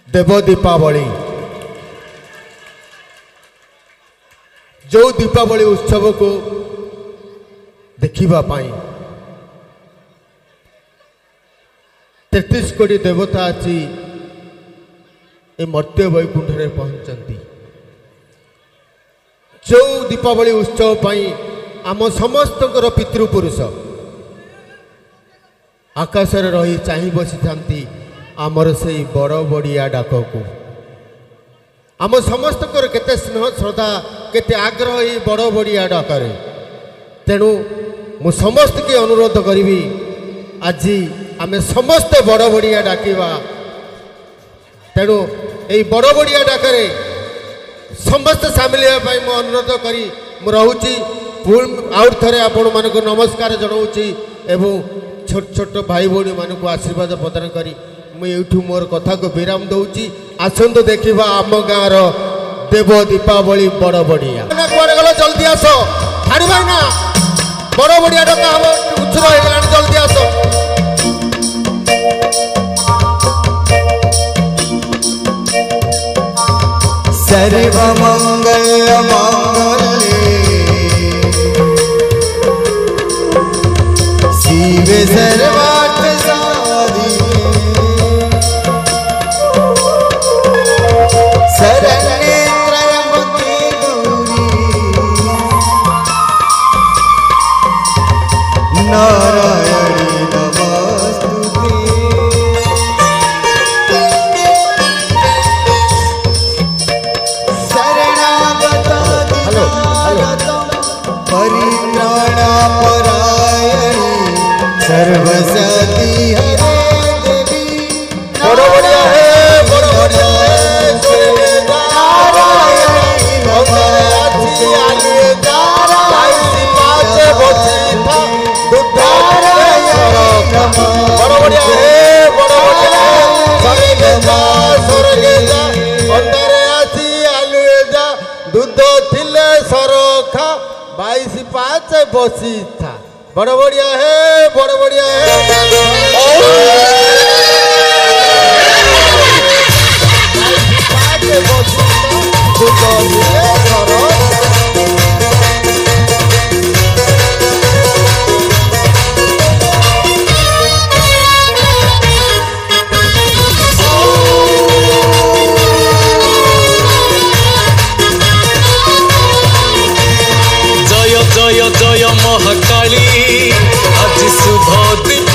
देव दीपावली जो दीपावली उत्सव को देखिबा पाई 33 कोटी देवता आसी ए मर्त्य वैकुंठ रे पहुंचंती। जो दीपावली उत्सव पाई आम समस्त पितृपुरुष आकाश रही चाहि बसी थांती आमर से बड़ बड़िया डाक को आम समस्त केते स्नेह श्रद्धा केते आग्रह ये बड़ बड़िया डाकरे। तेणु मु समस्त के अनुरोध करी आज आम समस्त बड़ बड़िया डाकिबा। तेणु यही बड़ बड़िया डाकरे समस्त सामिल होगा मु अनुरोध करी मु रहूची आउट थरे आपण मानक नमस्कार जनाऊँगी एवं छोट छोट भाई भौणी मानक आशीर्वाद प्रदान करी मुठू मोर कथा को विराम दौची। आसतु देखा आम गाँव देव दीपावली बड़ बड़िया गल जल्दी आस छाड़ ना बड़ बड़िया डका हम उच्छुक हो जल्दी आस। सर्व मंगल मंगले शिव सर्वार्थ साधिके शरण्ये त्र्यंबके गौरी नारायणी नमस्तुते। परित्राणापरायणी सर्वसती हरे देवी बड़ बढ़िया है बड़ बढ़िया है नारायणी बड़ बढ़िया है बड़ बढ़िया स्वर्गे जा अंधारे आसी आलुए जा दूध थिले सरखा 22-5 बसी था। बड़ बढ़िया है बड़ बढ़िया है। जय जय महाकाली आज शुभ दिन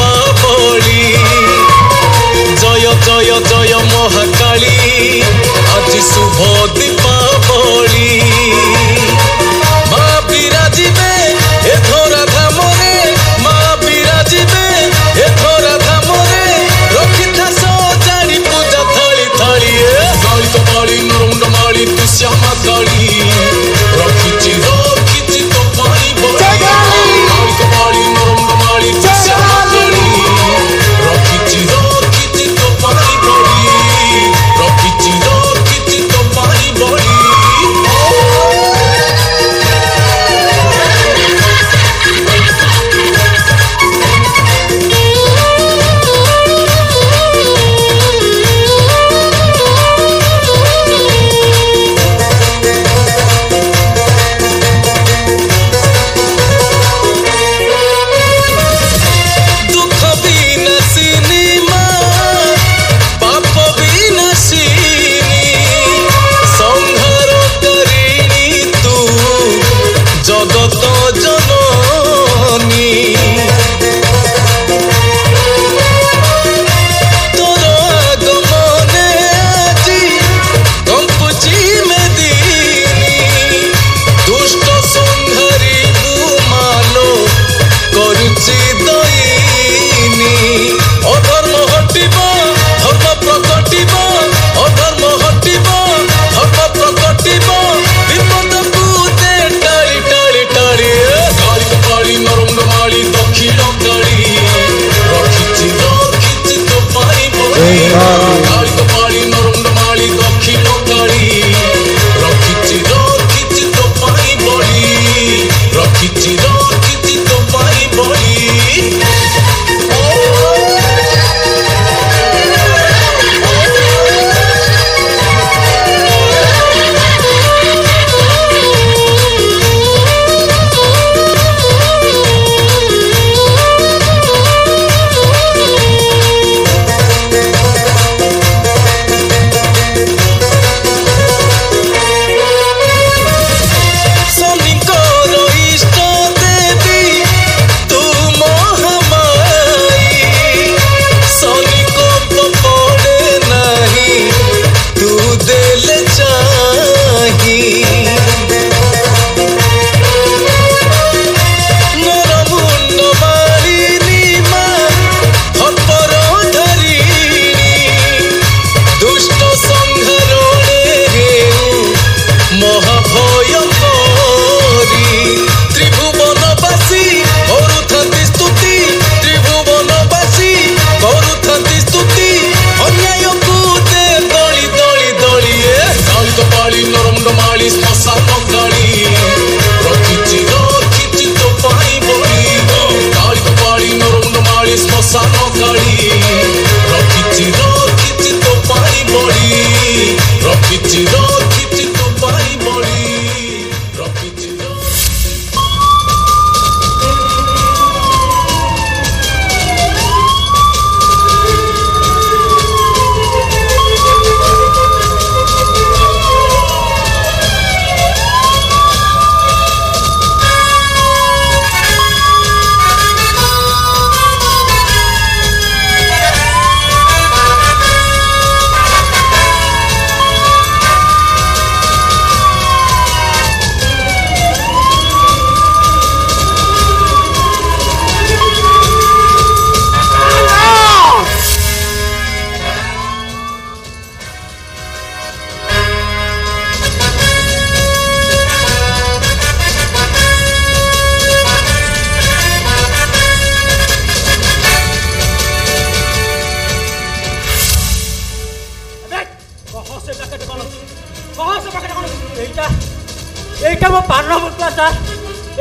এইটা মো পান বটুয়া স্যার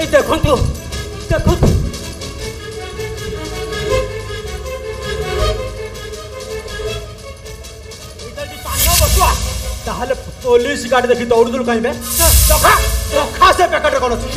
এই দেখন্তু দেখন্তু এটা দি পান বটুয়া তাহলে পুলিশ গাড়ি দেখি দৌড়ুদুল কাইবে দেখা দেখা সে প্যাকেট কোন আছে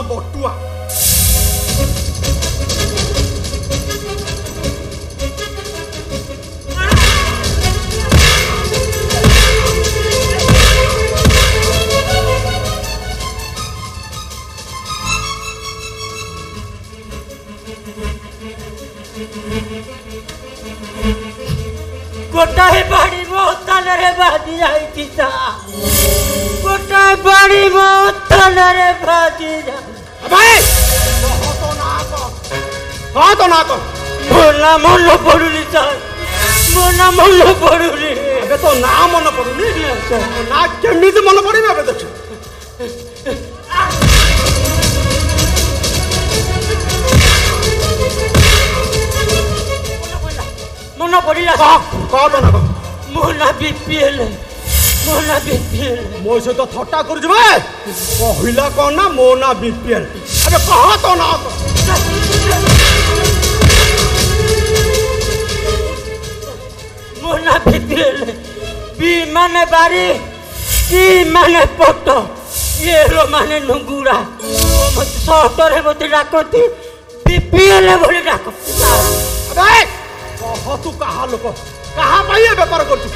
বটুয়া গোটাই বাড়ি মহতালরে বাজি যাইছি গোটাই বাড়ি মহতালরে বাজি যাই ভাই তো না কর মোর মনে পড়ুনি স্যার মোর না মনে পড়ুনি ଏବେ ତ ନା ମନେ ପଡୁନି ନା କେମିତି ମନେ ପଡିବ ଏବେ ଦେଖ ମନେ ପଡିଲା କହ ତ ନା ମୋ ନା ବିପିଏଲ ମୋ ନା ବିପିଏଲ ମୋ ସହିତ ଥଟ୍ଟା କରୁଛୁ ବେ କହିଲା କଣ ନା ମୋ ନା ବିପିଏଲ ଏବେ କହ ତ ନା ମୋ ନା ବିପିଏଲ ବି ମାନେ ବାରି ସି ମାନେ ପଟ ଏରୋ ମାନେ ନୁଙ୍ଗୁରା ମତେ ସହଟରେ ମତେ ଡାକନ୍ତି ବିପିଏଲ ବୋଲି ଡାକନ୍ତି କହ ତୁ କାହା ଲୋକ କାହା ପାଇଁ ଏ ବେପାର କରୁଛୁ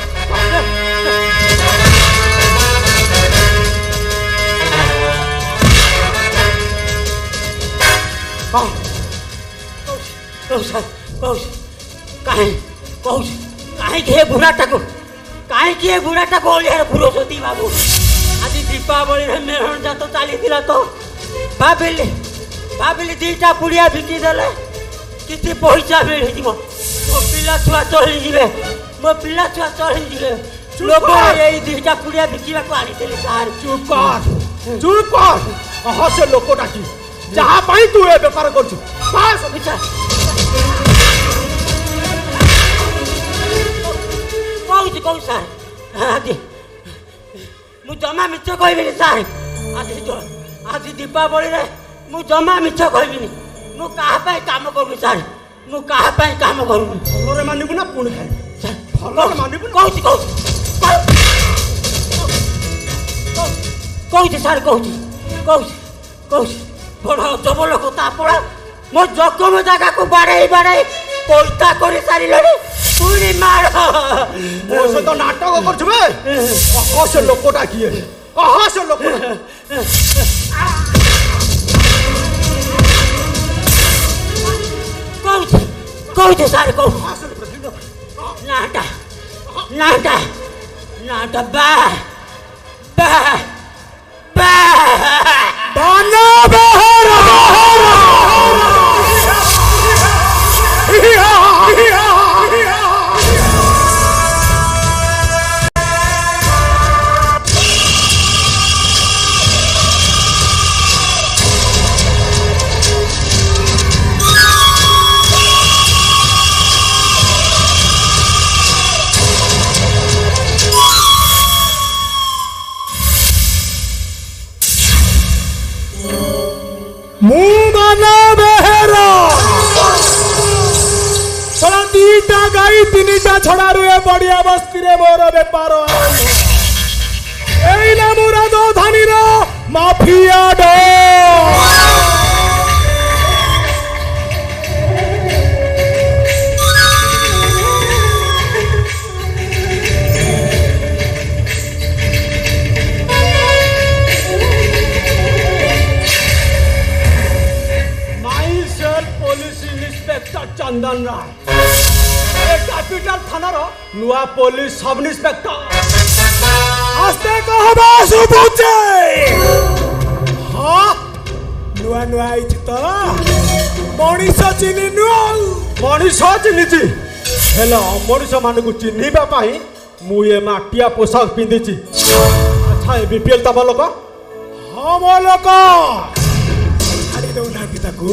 କାହିଁକି ଏ ବୁଢ଼ାଟାକୁ କାହିଁକି ଏ ବୁଢ଼ାଟାକୁ ଅଳିଆରେ ପୁରଉଛନ୍ତି ବାବୁ ଆଜି ଦୀପାବଳିରେ ମେହଣ ଯାତ ଚାଲିଥିଲା ତ ଭାବିଲି ଦିଟା ପୁଡ଼ିଆ ବିକିଦେଲେ କିଛି ପଇସା ମିଳିଯିବ ମୋ ପିଲା ଛୁଆ ଚଳିଯିବେ ମୋ ପିଲା ଛୁଆ ଚଳିଯିବେ ଲୋକ ଏଇ ଦିଟା ପୁଡ଼ିଆ ବିକିବାକୁ ଆଣିଥିଲେ ସାର୍ ଚୁପ୍ କର କହ ସେ ଲୋକଟା କି ଯାହା ପାଇଁ ତୁ ଏ ବେପାର କରୁଛୁ କହୁଛି ସାର୍ ଆଜି ମୁଁ ଜମା ମିଛ କହିବିନି ସାର୍ ଆଜି ଦୀପାବଳିରେ ମୁଁ ଜମା ମିଛ କହିବିନି ମୁଁ କାହା ପାଇଁ କାମ କରୁନି ସାର୍ ମୁଁ କାହା ପାଇଁ କାମ କରୁନି ଭଲରେ ମାନିବୁ ନା ପୁଣି ଖାଇବୁ ଭଲରେ ମାନିବୁ କହୁଛି ସାର୍ କହୁଛି ବଡ଼ ଅଜବ ଲୋକ ତାପଡ଼ା ମୋ ଜଖମ ଜାଗାକୁ ବାଡ଼େଇ ପଇସା କରି ସାରିଲେଣି ପୁଣି ମାର ମୋ ସହିତ ନାଟକ କରୁଛୁ ବେ କହ ସେ ଲୋକଟା କିଏ କହ ସେ ଲୋକଟା କହୁଛି ସାର୍ କହୁଛି ନାଟା तीटा गाई तीनिटा छड़ारू ए बढ़िया बस्ती रे मोर बेपार एइना मुराद धानी रो माफिया डो चंदन राय कैपिटल थानार नुआ पुलिस सब इन्स्पेक्टर आस्ते कहबा सुबुचे हां नुआ नुआ आइछि तो मणिष चिनी नुआ मनीष चिन्हिची हेले अमनीष मानक चिन्हिबा पाई मु ये माटिया पोशाक पिंधिची अच्छा ए बीपीएल तब लोक हम लोक छाड़ी दउना ताकू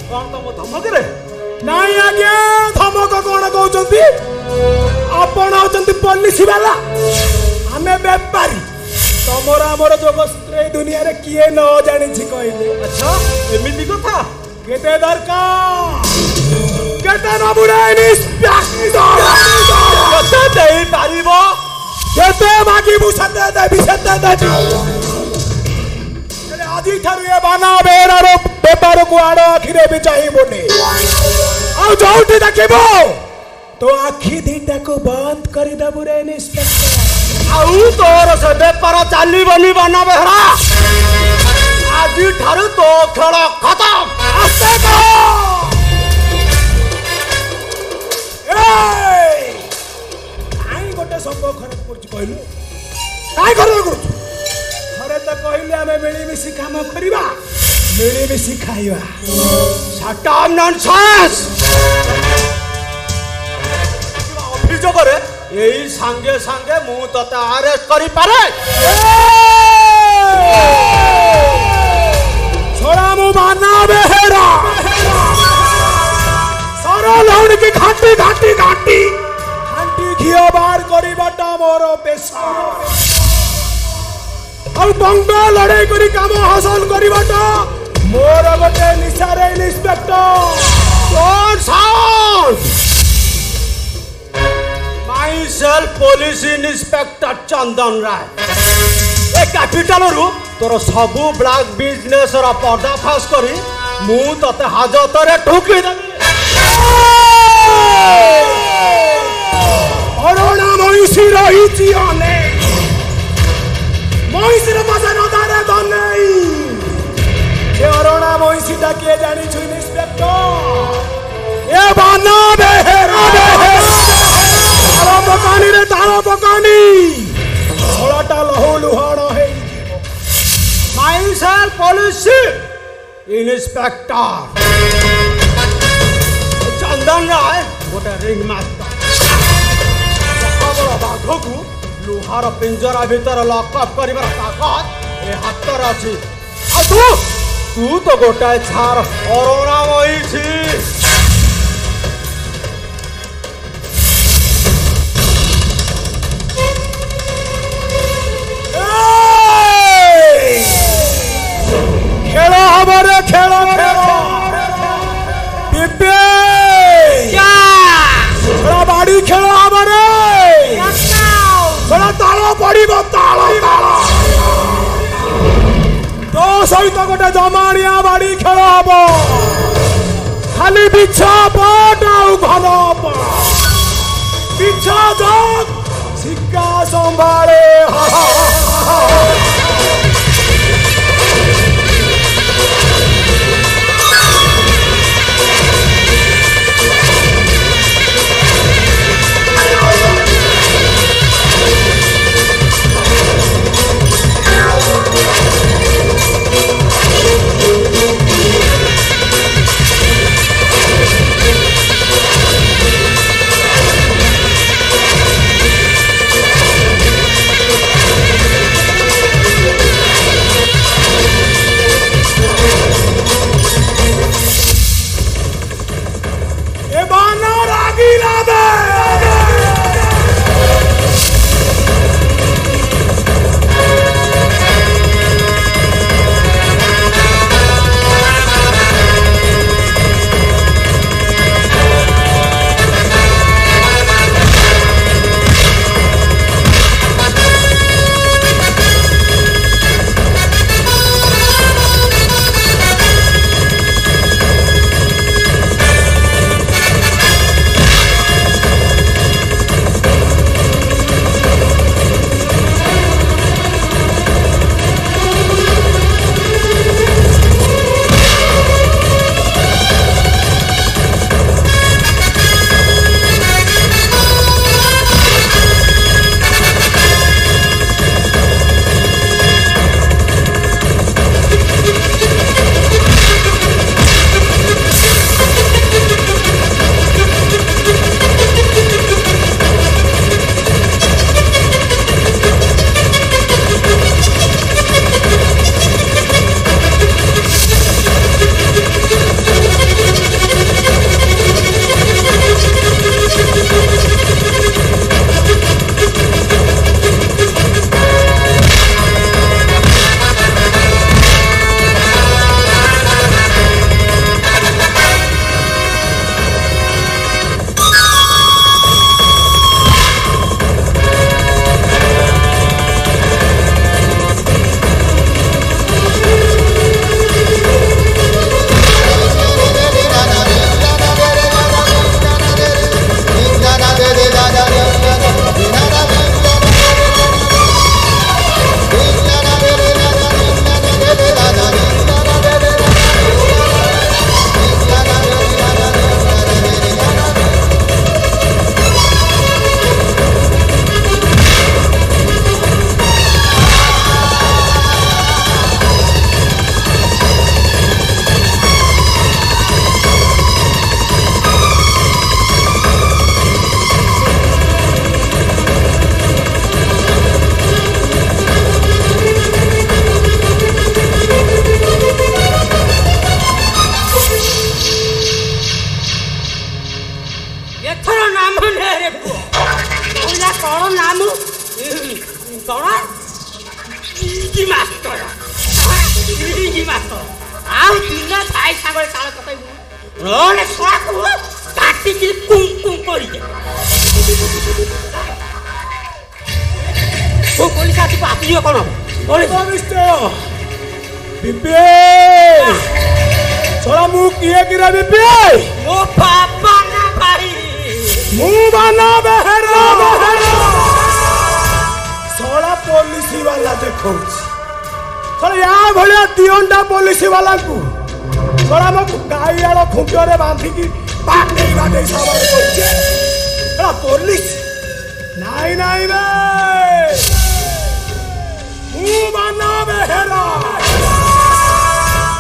कौन तम धमक रे नहीं आज्ञा धमक कौन कहउचंती आपण होचंती पुलिस वाला हमें व्यापारी तमरा हमर जोगस्त्र दुनिया रे किए न जानि छी कहले अच्छा एमिति कथा केते दरकार केते नबुराई इंस्पेक्टर कते देई पारिबो केते मागिबु सते देबी सते देबी हेले आजी ठारु ए बाना बेरार व्यापार को आड़ आखिरे भी चाहिबोनी आ जोउठी देखिबो तो आखि दीटा को बंद करी दबु रे इंस्पेक्टर आउ तोर से व्यापार चालीबनी बाना बेहरा आजी ठारु तो खेल खत्म आस्ते कहो काई गोटे संभव खराब कर कहलु काई खराब कर घरे तो कहले आमे मिलीमिशि काम करिबा मिलीमिशि खाइबा साटा नॉनसेंस अभियोग करे एई संगे संगे मु तते अरेस्ट करि पारे छोड़ा मु बाना बेहरा सरल की घाटी घाटी घाटी घाटी घियो बार करिबाटा मोर पेशा और बंगा लड़ाई करी काम हासिल करिबाटा मोर गोटे निशारे इंस्पेक्टर कौन sound myself police inspector Chandan Rai a capital रु तोर सबु ब्लैक बिजनेस रा पर्दाफाश करी मु तते हाजत रे ठोकी देबी अरोना महिषी रही अने महिषी पासे नदारे धनै ये अरोना महिषी टा के जानी छु इंस्पेक्टर ए बाना बेहरा तारा पकानी रे तारा पकानी छोड़ाटा लहू लुहाड़ है my self police inspector Chandan राय गोटे रिंग मास्टर बाघ को लुहार पिंजरा भीतर लॉकअप कर ताकत ए हाथ अच्छी तू तो गोटाए छार अरोना महिषी खेल हमारे खेल थोड़ा बाड़ी खेल हमारे थोड़ा तालो पड़ी तालो तालो तो सहित गोटे जमानिया बाड़ी खेल हम खाली बिछा पट घन बिछा जग सिक्का संभाले ଆଉ ଦିନ ଭାଇ ସାଙ୍ଗରେ ତାଳ ପକେଇବୁ ନହେଲେ ସଳାକୁ କାଟିକି କୁଁ କରିଦେ। ଓ ପୋଲିସ ଆସିବ ଆସିଯିବ କ'ଣ ପୋଲିସ ଛଡ଼ା ମୁଁ କିଏ କିରେ ବିପି? ମୋ ବାପା ନା ଭାଇ ମୁଁ ବାନା ବେହେରା ଶଳା ପୋଲିସ ବାଲା ଦେଖଉଛି। ଶଳା ୟା ଭଳିଆ ଦିଅଣ୍ଟା ପୋଲିସ ବାଲାଙ୍କୁ ଶଳା ମୋ ଗାଈଆଳ ଖୁଣ୍ଟରେ ବାନ୍ଧିକି ବାଟେଇ ବାଟେଇ ସାବାଡ଼ କରୁଛେ। ଶଳା ପୋଲିସ ନାଇଁ ନାଇଁ ବେ ମୁଁ ବାନା ବେହେରା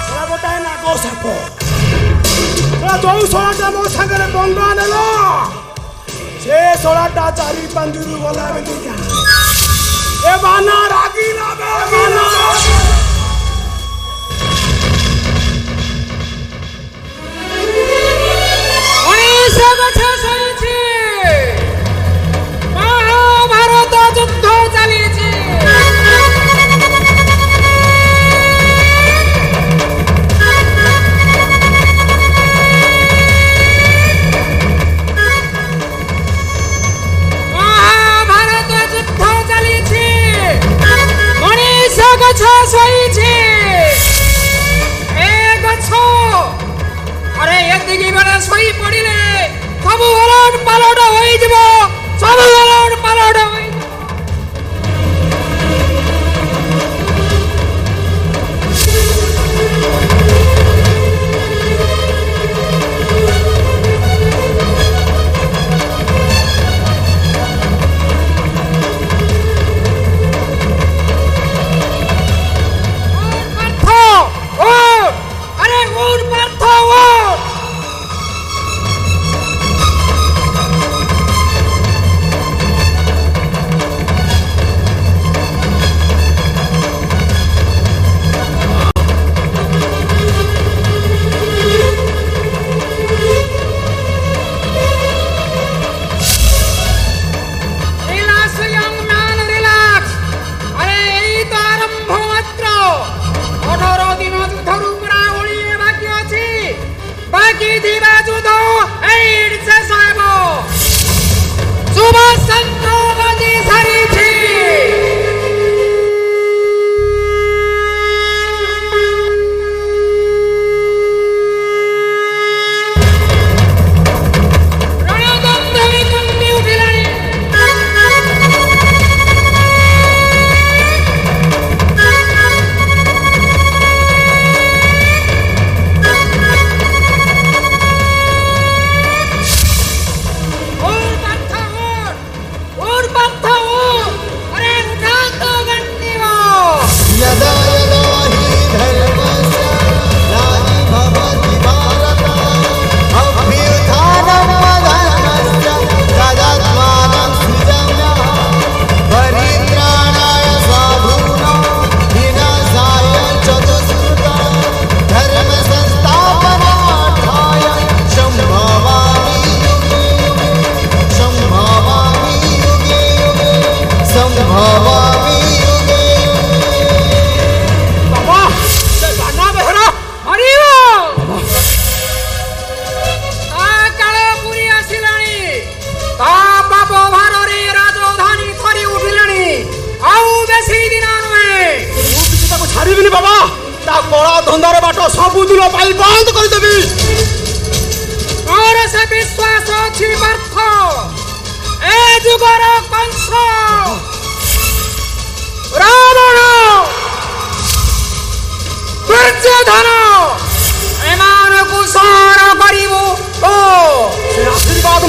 ଶଳା ଗୋଟାଏ ନାଗ ସାପ। ଶଳା ଯୋଉ ଶଳାଟା ମୋ ସାଙ୍ଗରେ ବଙ୍ଗା ନେଲ ସେ ଶଳାଟା 4-5 ଗଲା ବେଲିକା ଏ ବାନା ରାଗିଲା ବେ ବାନା। ମହାଭାରତ ଯୁଦ୍ଧ ଚାଲିଛି। ଗଛ ଶୋଇଛି ଏ ଗଛ ଆରେ ଏତିକି ବେଳେ ଶୋଇ ପଡ଼ିଲେ ସବୁ ଓଲଟ ପାଲଟ ହୋଇଯିବ ସବୁ ଓଲଟ ପାଲଟ ହୋଇଯିବ।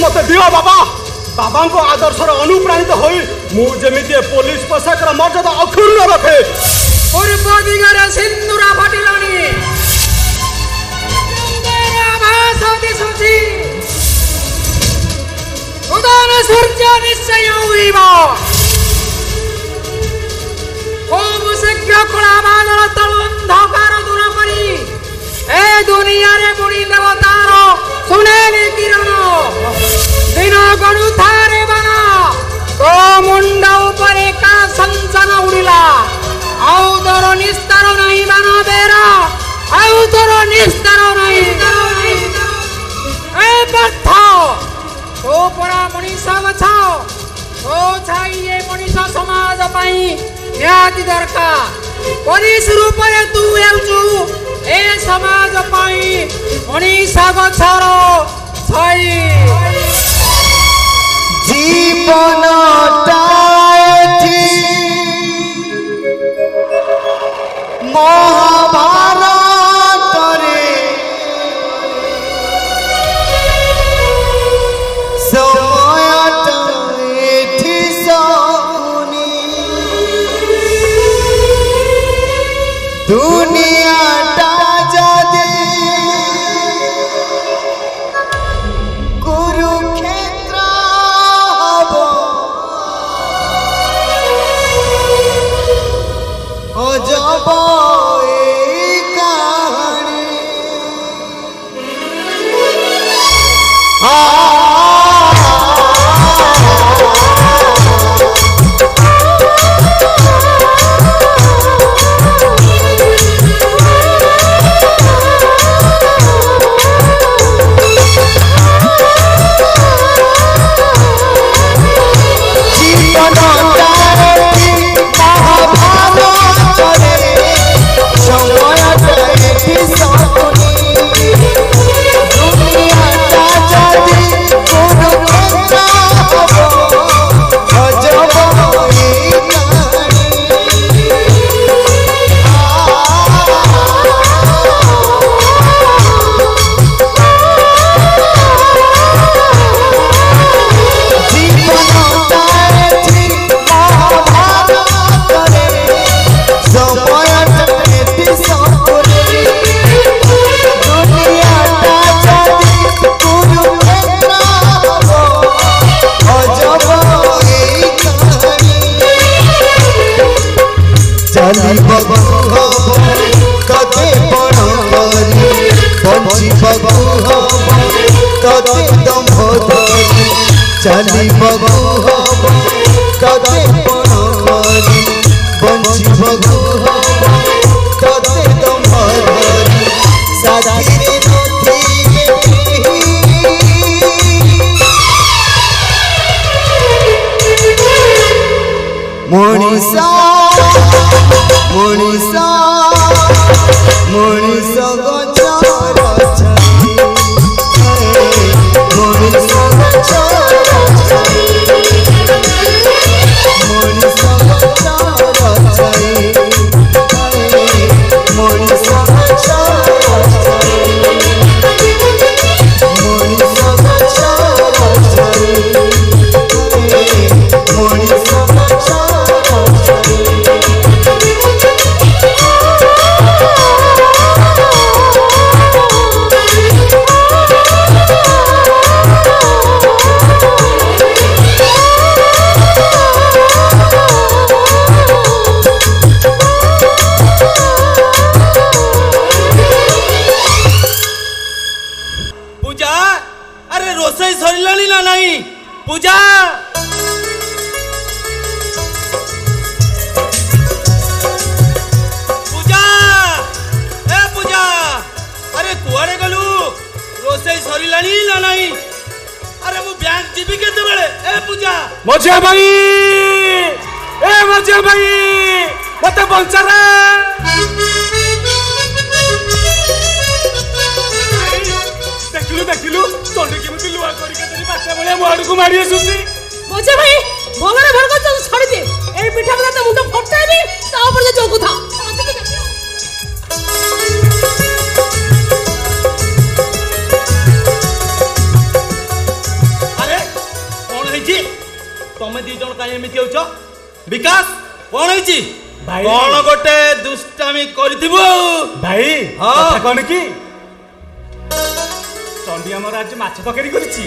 मत दियो बाबा बाबा को आदर्श अनुप्राणित होई मु जेमिति पुलिस पोशाक मर्यादा अक्षुण्ण रखे पूर्व दिगरे सिंदूरा फाटिलानी उदन सूर्य निश्चय हुईबा खूब शीघ्र कला बादल तलु अंधकार दूर करी ए दुनिया रे बुढ़ी देवतार सुनेली किरण दिन गणु थारे बना तो मुंड ऊपर का संसन उड़िला आउ तोर निस्तार नहीं बना बेरा आउ तोर ନିସ୍ତାର ନାହିଁ ଏ ବ୍ୟର୍ଥ ତୋ ପରା ମଣିଷ ଗଛ ତୋ ଛାଇ ଏ ମଣିଷ ସମାଜ ପାଇଁ ନିହାତି ଦରକାର ପରିଶ ରୂପରେ ତୁ ହେଉଛୁ ଏ ସମାଜ ପାଇଁ ମଣିଷ ଗଛର ଛାଇ জীবনটা এটি মহাভারতরে সময়টা এটি সগুনি দুনিয়াটা যদি কুরুক্ষেত্র হব অজব এই কাহিনী कते बड़ करी बंची बबू हम कते दम्भ धरी चली बबू हम कते बड़ करी बंची बबू हम कते दम्भ धरी साथी रे मनीषा मनीषा मनीषा गचर छई मनीषा गचर छई मनीषा गचर छई मनीषा गचर छई मनीषा गचर छई मनीषा पूजा पूजा ए पूजा अरे कुआड़े गलु रोसई सरिलानी ना नहीं अरे मु बैंक जीवी केते बेले ए पूजा मझिया भाई ए मझिया भाई मते बंचा रे देखिलु तोंडे केमति लुआ करी के तरी बाटा बळे मोड़ को मारी आसुसी मजे भाई भगवान भर को छोड़ दे ए पिठा बता मुंड फटाबी ता ऊपर से जोगु था अरे कोन हेची तमे दी जण काई एमिति होचो विकास कोन हेची भाई कोन गोटे दुष्टामी करथिबो भाई हां कथा कोन की चंडी हमर आज माछ तकरी करछि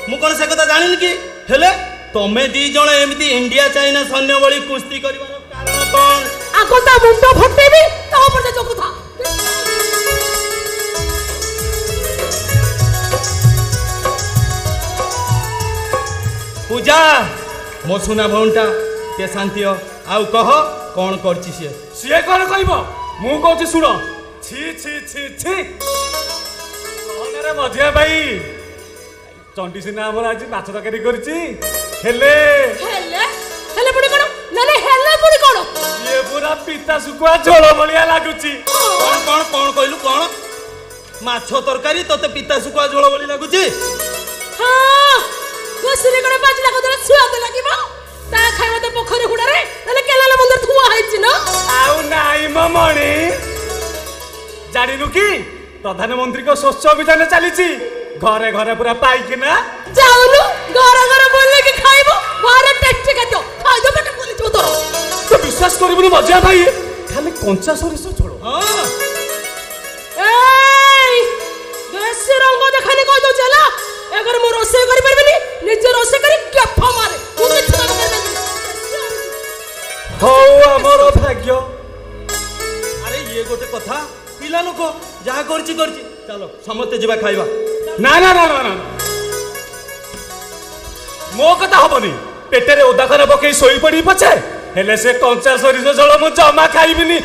मु कोन से कथा जानिन की हेले तमे दी जण एमिति इंडिया चाइना सैन्य बळी कुश्ती करिवार कारण कोन आको ता मुंड फटेबी ता ऊपर से जोगु था पूजा मो सुना भौंटा के शांतियो आउ कह कोन करछि से सिए कोन कहबो मु कहछि सुनो ছি ছি ছি ছি କହନରେ ମଝିଆ ଭାଇ ଚଣ୍ଡୀ ସିନା ଆମର ଆଜି ମାଛ ତରକାରୀ କରିଛି ହେଲେ ହେଲେ ହେଲେ ପୁଣି କଣ ନା ହେଲେ ପୁଣି କଣ ଇଏ ପୁରା ପିତା ଶୁଖୁଆ ଝୋଳ ଭଳିଆ ଲାଗୁଛି କଣ କଣ କଣ କହିଲୁ କଣ ମାଛ ତରକାରୀ ତତେ ପିତା ଶୁଖୁଆ ଝୋଳ ଭଳି ଲାଗୁଛି ହଁ ଗୋସିରେ କଣ ବାଜିଲା କଦରେ ସୁଆଦ ଲାଗିବ ତା ଖାଇବା ତ ପୋଖରୀ ହୁଡାରେ ହେଲେ କେଲାల ମନ୍ଦିର ଥୁଆ ହେଇଛି ନା ଆଉ ନାଇଁ ମ ମଣି ଜାଣିନୁ କି ପ୍ରଧାନମନ୍ତ୍ରୀଙ୍କ ସ୍ୱଚ୍ଛ ଅଭିଯାନ ଚାଲିଛି ଘରେ ଘରେ ପୁରା ପାଇକିନା ଯାଉନୁ ଘର ଘର ବୁଲିକି ଖାଇବ ଘରେ ଟେଷ୍ଟି ଖାଦ୍ୟ ଖାଇଦ ପେଟ ପୁରିଯିବ ତୋର ତୁ ବିଶ୍ୱାସ କରିବୁନି ମଝିଆ ଭାଇ ଖାଲି କଞ୍ଚା ସୋରିଷ ଝୋଳ ହଁ ଏଇ ବେଶୀ ରଙ୍ଗ ଦେଖାନି କହି ଦଉଛି ହେଲା ଏଗର ମୁଁ ରୋଷେଇ କରିପାରିବିନି ନିଜେ ରୋଷେଇ କରି କେଫ ମାରେ ମୁଁ କିଛି କରିପାରିବିନି ହଉ ଆମର ଭାଗ୍ୟ ଆରେ ଇଏ ଗୋଟେ କଥା ପିଲା ଲୋକ ଯାହା କରିଛି କରିଛି ଚାଲ ସମସ୍ତେ ଯିବା ଖାଇବା ନା ନା ନା ନା ନା ମୋ କଥା ହବନି ପେଟରେ ଓଦା ଖରା ପକେଇ ଶୋଇ ପଡି ପଛେ ହେଲେ ସେ କଞ୍ଚା ସୋରିଷ ଝୋଳ ମୁଁ ଜମା ଖାଇବିନି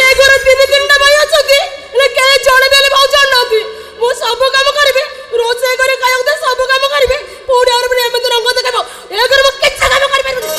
ଏଗର ତିନି ତିନିଟା ଭାଇ ଅଛନ୍ତି ହେଲେ କେହି ଜଣେ ଦେଲେ ଭାଉ ଜାଣିନାହାନ୍ତି ମୁଁ ସବୁ କାମ କରିବି ରୋଷେଇ କରି ଖାଇବାକୁ ଦେ ସବୁ କାମ କରିବି ପୁଣି ଆହୁରି ପୁଣି ଏମିତି ରଙ୍ଗ ଦେଖାଇବ ଏଗର ମୁଁ କିଛି କାମ କରିପାରିବିନି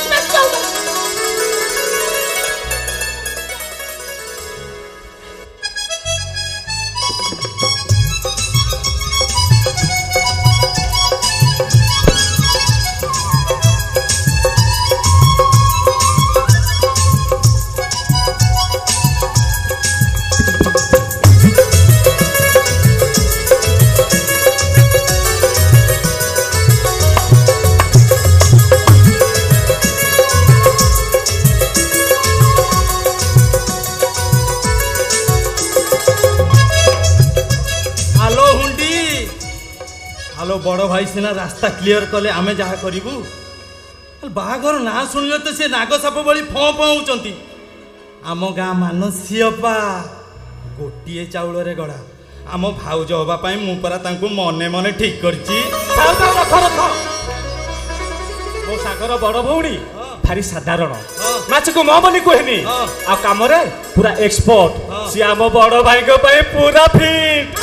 हेलो बड़ भाई सिना रास्ता क्लियर कले आमे जहा करिबु बाहागर ना सुनले तो से नाग साप भली फं फं होचंती आम गाँ मानसियपा गोटिए चाउल रे गड़ा आम भाउज हवा पाई मु परा तांको मने मने ठीक करची मो सागर बड़ भौणी भारी साधारण माछ को म बनी कहनी आ काम रे पूरा एक्सपर्ट सी आम बड़ भाई को पाई पूरा फिट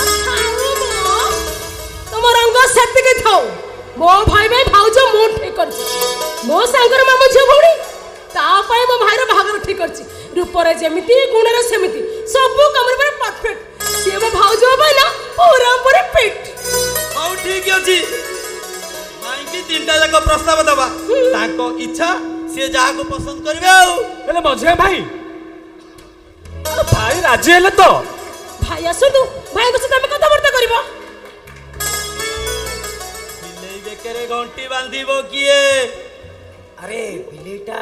तुम रंग सेतिके थाओ मो भाई भाई भाउज मो ठीक करछि मो सागर मामू झे भौणी ता पाई मो भाईर भागर ठीक करछि रूप रे जेमिति गुण रे सेमिति सब काम रे परफेक्ट से मो भाउज भाई ना पूरा पूरा फिट हाउ ठीक अछि माई की तीनटा जाक प्रस्ताव दबा ताको इच्छा से जहा को पसंद करबे आउ हेले मझिया भाई भाई राजी हेले तो भाई आसतु भाई को से कथा वार्ता करबो बेकेरे घंटी बांधिबो किए अरे बिलेटा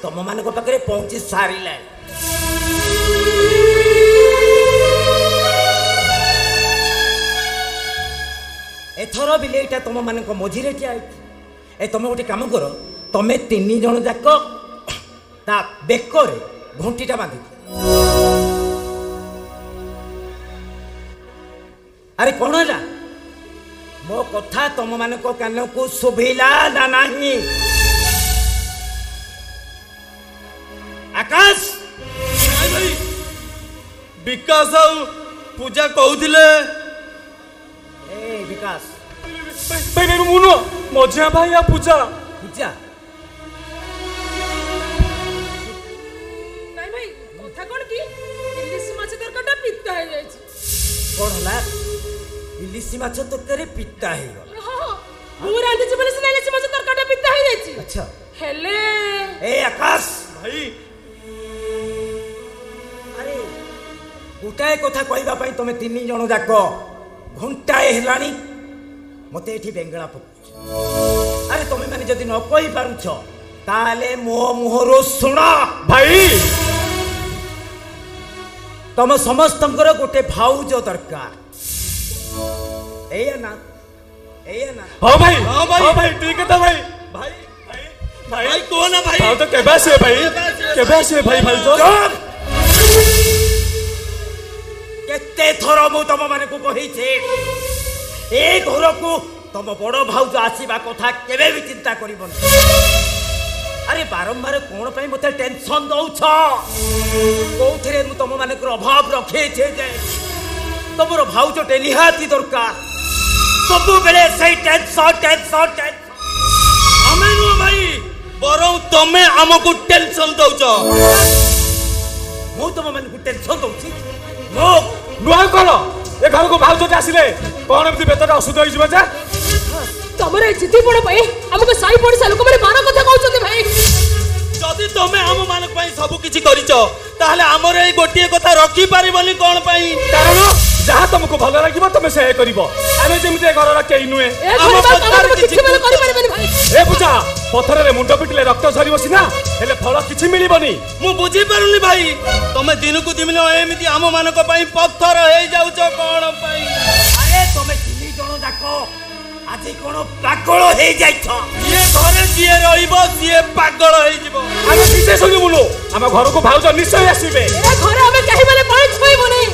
तुम मान पाखे पहुंची सारिला एथर बिलेटा तुम मान मझिरे ठिया ए तुम गोटे काम कर तुम तीन जन जाक ता बेकरे घंटीटा बांधि अरे कौन है मो कथा तुम मान कान को शुभिला ना नहीं आकाश भाई विकास आउ पूजा कहूथिले ए विकास भाई भाई मुनो मझिया भाई आ पूजा पूजा नहीं भाई कथा कोन की इलिस माछ तरकाटा पित्ता हे जायछि कौन होला इलिसी माछ तोकरे पित्ता हे गला हां मु रांधि छी बोले से इलिस माछ तरकाटा पित्ता हे जायछि अच्छा हेले ए आकाश भाई अरे गोटाए कथा कहबा पई तमे तीन जण जाक घंटाए हेलानी मते एठी बेंगळा पक अरे तमे माने जदी न कहि पारुछ ताले मो मुहरो सुना भाई तम समस्तंकर गोटे भाउज दरकार एया ना हां भाई हाँ भाई। हां भाई ठीक है भाई भाई भाई कौन है भाई हां तो केबे से भाई भाई जो केते थर मु तम माने को कहि छे ए घर को तम बड़ भाउज आसीबा कथा केबे भी चिंता करिबन अरे बारंबार कौन पे मते टेंशन दौछ कौथे मु तुम मान अभाव रखे जे तुमर भाउजटे निहाती दरकार सब बेले से टेंशन टेंशन टेंशन आमे नु भाई बरं तमे हमको टेंशन दउछ मु तुम मान टेंशन दउछि मो नुआ कल ए घर को भाव आसिले कौन एमती बेतर असुध हो जे तमरे जिति पड़ पे हमको साई पड़सा लोक माने बारा कथा कहउछथि भाई जदि तमे हम मानक पई सब किछि करिछ ताहले हमर ए गोटिए कथा रखी पारिबनी कोन पई कारण जहाँ तुमको भल लगे तुम से करिवो आमे जेमते घर केही नुहे ए घर बात हमको किछि माने करि परबेनी भाई ए बुझा पथर रे मुंड पिटले रक्त झरिबो सिना हेले फल किछि मिलिबनी मु बुझी पारुनी भाई तमे दिन को दिन एमिति हम मानक पई पत्थर हे जाउछ कोन पई अरे तुम तीन जन जाको आज कोन पागल हे जाइछ ये घरे जिए रहिबो सिए पागल हे जिवो आमे किसे सुनि मुलो हम घर को भाउज निश्चय आसीबे ए घर हमें कहि माने पानी छुइबो नै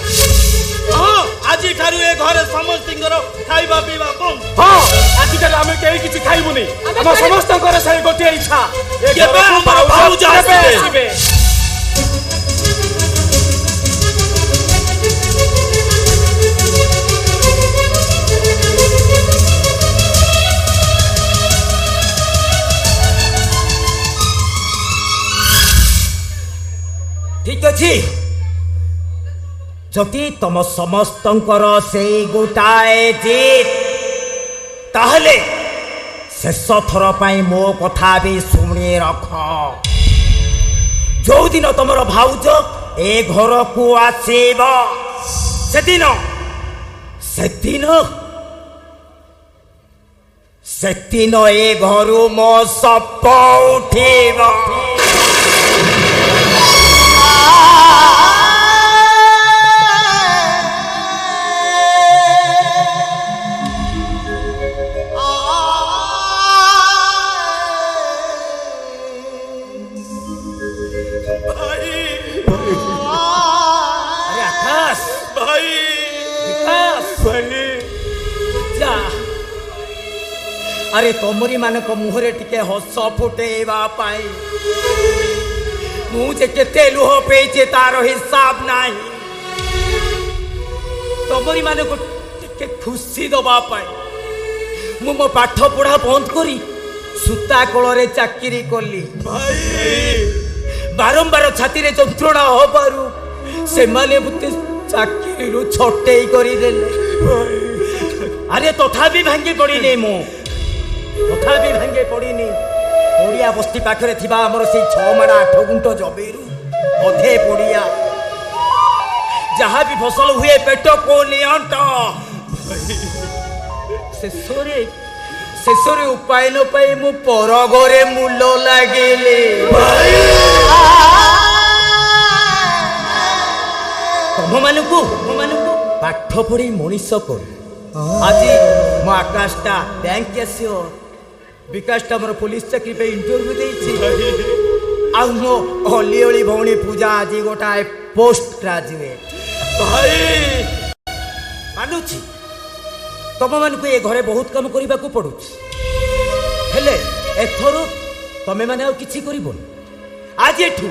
हां आज ठारू ए घरे समस्तिंगर खाइबा पीबा बंद हां आज कल हम केही किछि खाइबुनी हम समस्त करे सही गोटे इच्छा ए केबे हमर भाउज आसीबे ठीक अछि जदि तुम समस्तंकर से गोटाए जीत ताहले शेष थर पाई मो कथा भी शुणी रख जो दिन तुम भाउज ए घर को आसीब सेदिन सेदिन सेदिन ए घर मो सप उठेब अरे तमरी मानक मुहरे टिके हस फुटेबा पाई मुझे केते लुह पेचे तार हिसाब नाही तमरी मानक टिके खुशी दबा पाई मु मो पाठ पढ़ा बंद करी सूता कोଳରେ चाकरी कली बारंबार छाती रे जंत्रणा होबारु से माने बुते चाकरी रु छटेई करी देले अरे तथापि भांगी पड़ी नै मु तथापि भांगे पड़ीनी पड़िया बस्ती पाखरे थिबा हमर से 6 माड़ा 8 गुंट जमीरु अधे पड़िया जहाँ भी फसल हुए पेट को नियंट शेषरे उपाय न पाई मु पर घरे मूल लागेले तुम मानकु पाठ पढ़ी मनीष कर आज मो आकाशटा बैंक कैशियर विकासटा मोर पुलिस चाकरी पे इंटरव्यू देछि आ मो होली होली भौणी पूजा आज गोटाए पोस्ट ग्रेजुएट भाई मानुछि तुम मानकु ए घरे बहुत काम करिबा को पड़ुछि हेले एथरो तमे माने आ किछि करिबो आज एठू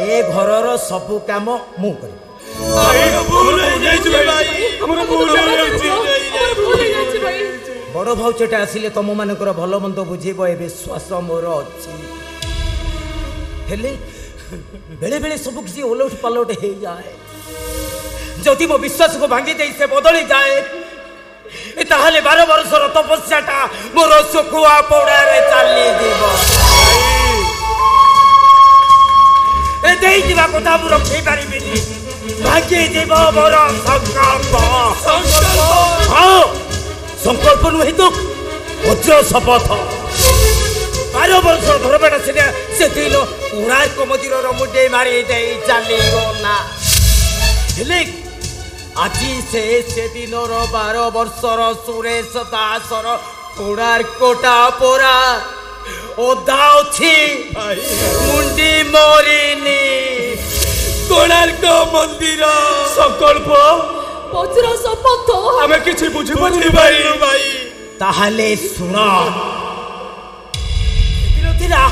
ए घरर सब काम मु करिबो बड़ भाउचटा आसिले तुम मानकर भल मंद बुझेब ए विश्वास मोर अच्छी हेले बेले बेले सब किसी ओलट पलट हो जाए जदि मो विश्वास को भांगी दे से बदली जाए ताहले 12 वर्षर तपस्याटा मोर सुखुआ पौड़ारे चली जीव ए देई जीवा कथा मु रखै पारिबिनी भाग्य देव मोर संकल्प हाँ संकल्प नुहे तो वज्र शपथ 12 वर्ष धरपेटा से दिन कोणार्क मंदिर मुंडे मारी दे चली गला आज से दिन 12 वर्षर सुरेश दासर कोणार्कटा पोरा ओदा अछि मुंडी मरिनी कोणार्क मंदिर संकल्प वज्र शपथ आमे किछि बुझि भाई ताहले सुन थिला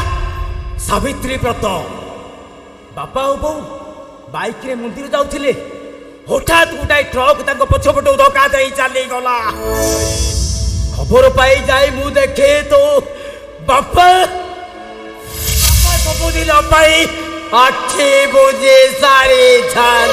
सावित्री व्रत बापा और बो बाइक रे मंदिर जाउथिले हठात गोटाए ट्रक तांको पछपटो धक्का देई चली गला खबर पाई जाई मु देखे तो बापा सबुदिन पाई आखि बुझे सारी छान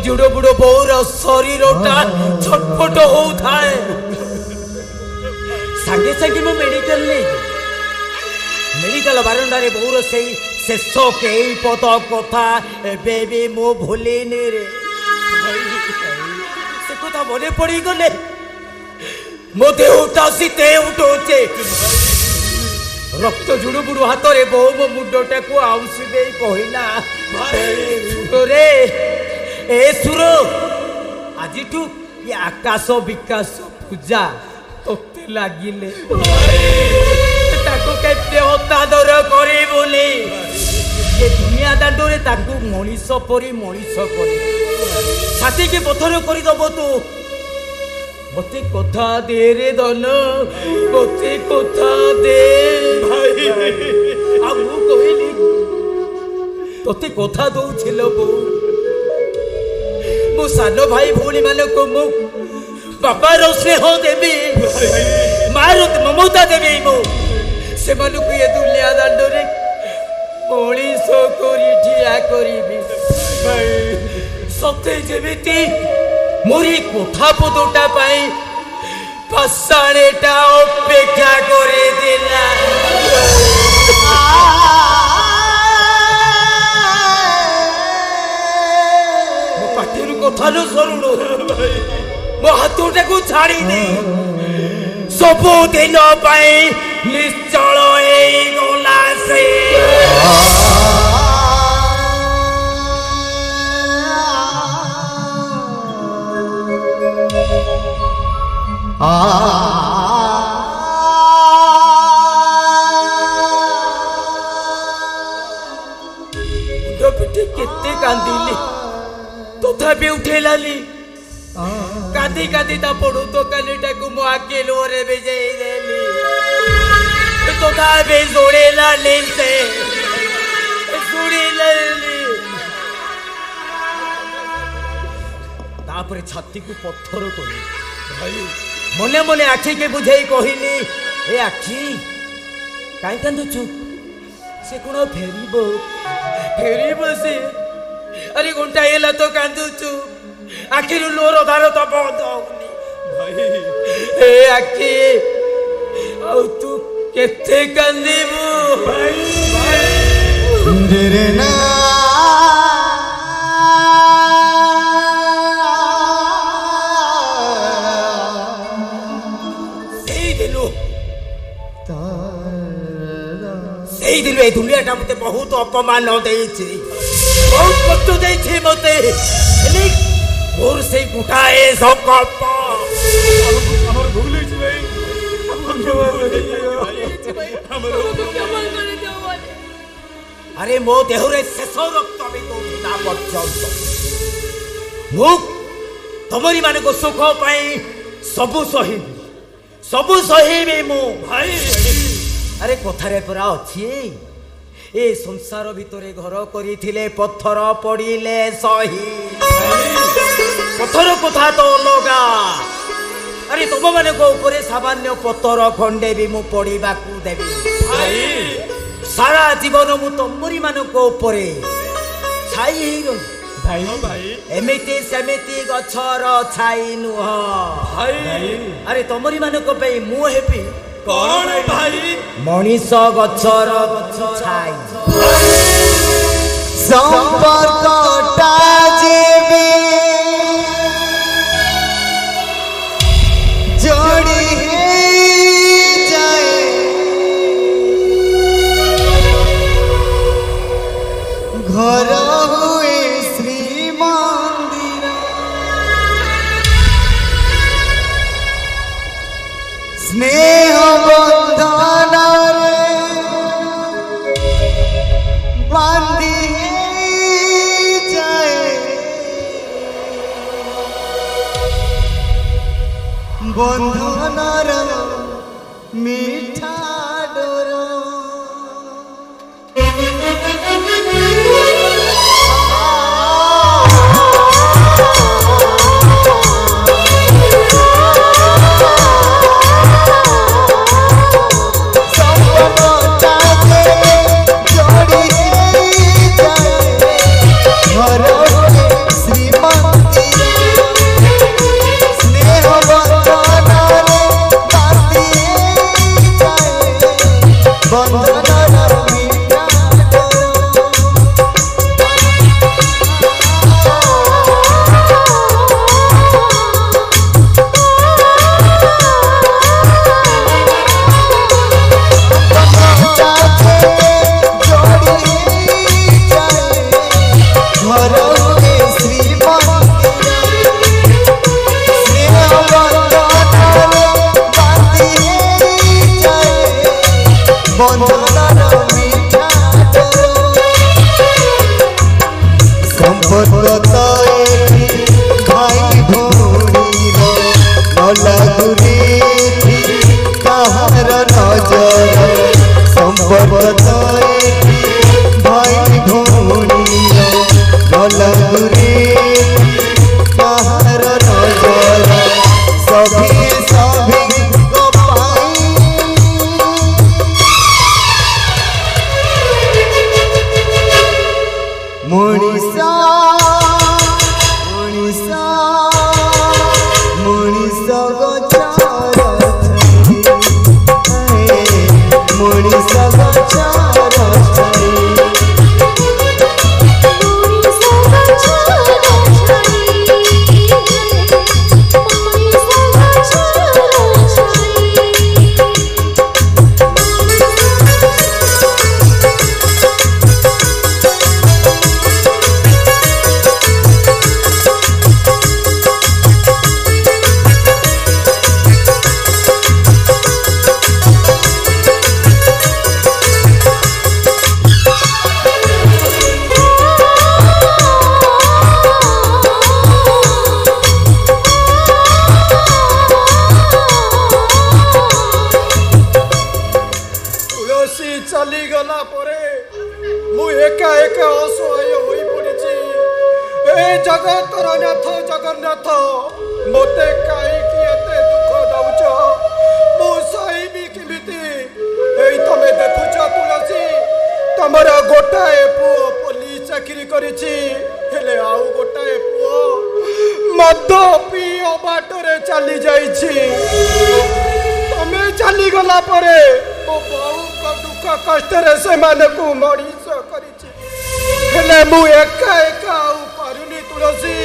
जुड़ो बुड़ो बोर शरीरटा छटपट हो थाए संगे संगे मो मेडिकल बारंडारे बोर से शेष के पद कथा एबे मो भूलिनी रे से कथा मने पड़ी गले मो देहटा सीते उठोचे रक्त जुड़ो बुड़ो हाथ रे बो मो मुंडटा को आउसी दे कहिला रे ए सुर आज ये आकाश विकास पूजा तोते लागिले ताको केते हतादर करे बोले ये दुनिया दांडोरे ताको मनीष परी मनीष करे छाती के पत्थर करी दबो तू मते कथा दे रे धन मते कथा दे भाई आ मु कहिली तोते कथा दउ छिलो बो मो सानो भाई भौणी मान को मु बापा रो स्नेह देवी मारो ममता देवी मो से मानु को ये दुनिया दांडो रे भौणी सो करी ठिया करीबी सते जेमिति मोरी कोठा पदोटा पाई पासाणेटा अपेक्षा करे दिला कथा शरुणु मो हाथटा को छाड़ी दे सबु दिन निश्चल गला से केते कांदिली तथापि उठेलाली कादी कादी ता पड़ू तो कालीटा को मो आके लोरे बेजई देली तथापि जोड़ेला लेसे जोड़ेलाली तापरे छाती को पत्थर कोली भाई मने मने आखी के बुझाई कहिली ए आखी काई कांदुचु से कोन फेरीबो से अरे घंटा येला तो कांदुचु आखिर लोर धार तो बंद होनी भाई ए आखी औ तू केते कांदीबू भाई रे ना सही दिल ए दुनियाटा मते बहुत अपमान देइछि बहुत कष्ट देइछि मते मोर से गुटाए संकल्प हमर भूल छी भाई अरे मो देहरे शेष रक्त भी तो ना पर्यंत मु तमरी माने को सुख पाई सबु सही मु भाई अरे कथारे परा अच्छी ए संसार भितरे घर करिथिले पत्थर पड़िले सही पत्थर कथा तो अलगा अरे तुम माने को ऊपर सामान्य पत्थर खंडे भी मु पड़िबा को देबी भाई सारा जीवन मु तमरी मान को ऊपर छाई हे गई भाई भाई एमिति सेमिति गछर छाई नुह भाई अरे तमरी मान को पे मु हेपी कौन भाई मनीष गछर छाई संपर्कटा जेबे जोड़ी जाए घर हुए श्री मंदिर स्नेह बंधन रे बांधी जाए बंधनर मीठा डोर जगन्नाथ मते कहीं एते दुख दौच मुझे किमिति तमें देखुच तुलसी तमर गोटाए पुओ पुलिस चाकरी करिछि हेले आउ गोटाए पुओ मद पी बाटरे चली जाइछि तमें चली गला परे मो बहु दुख कष्ट से मानकु मनीष करिछि हेले मु एका एका आउ पारुनी तुलसी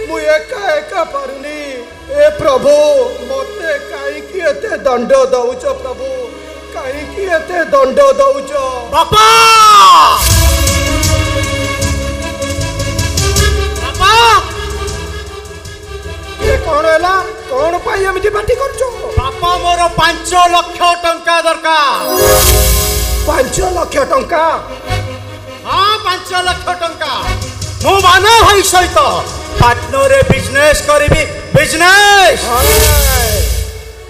मु एका एका पारुनी ए प्रभु मते काईकि एते दंड दउछ प्रभु काईकि एते दंड दउछ बापा बापा ये कौन हैला कौन पाई एमिति पार्टी करछो बापा मोर 5 लाख टंका दरकार 5 लाख टंका हाँ 5 लाख टंका मु माना भाई सहित पार्टनर बिजनेस करिबी बिजनेस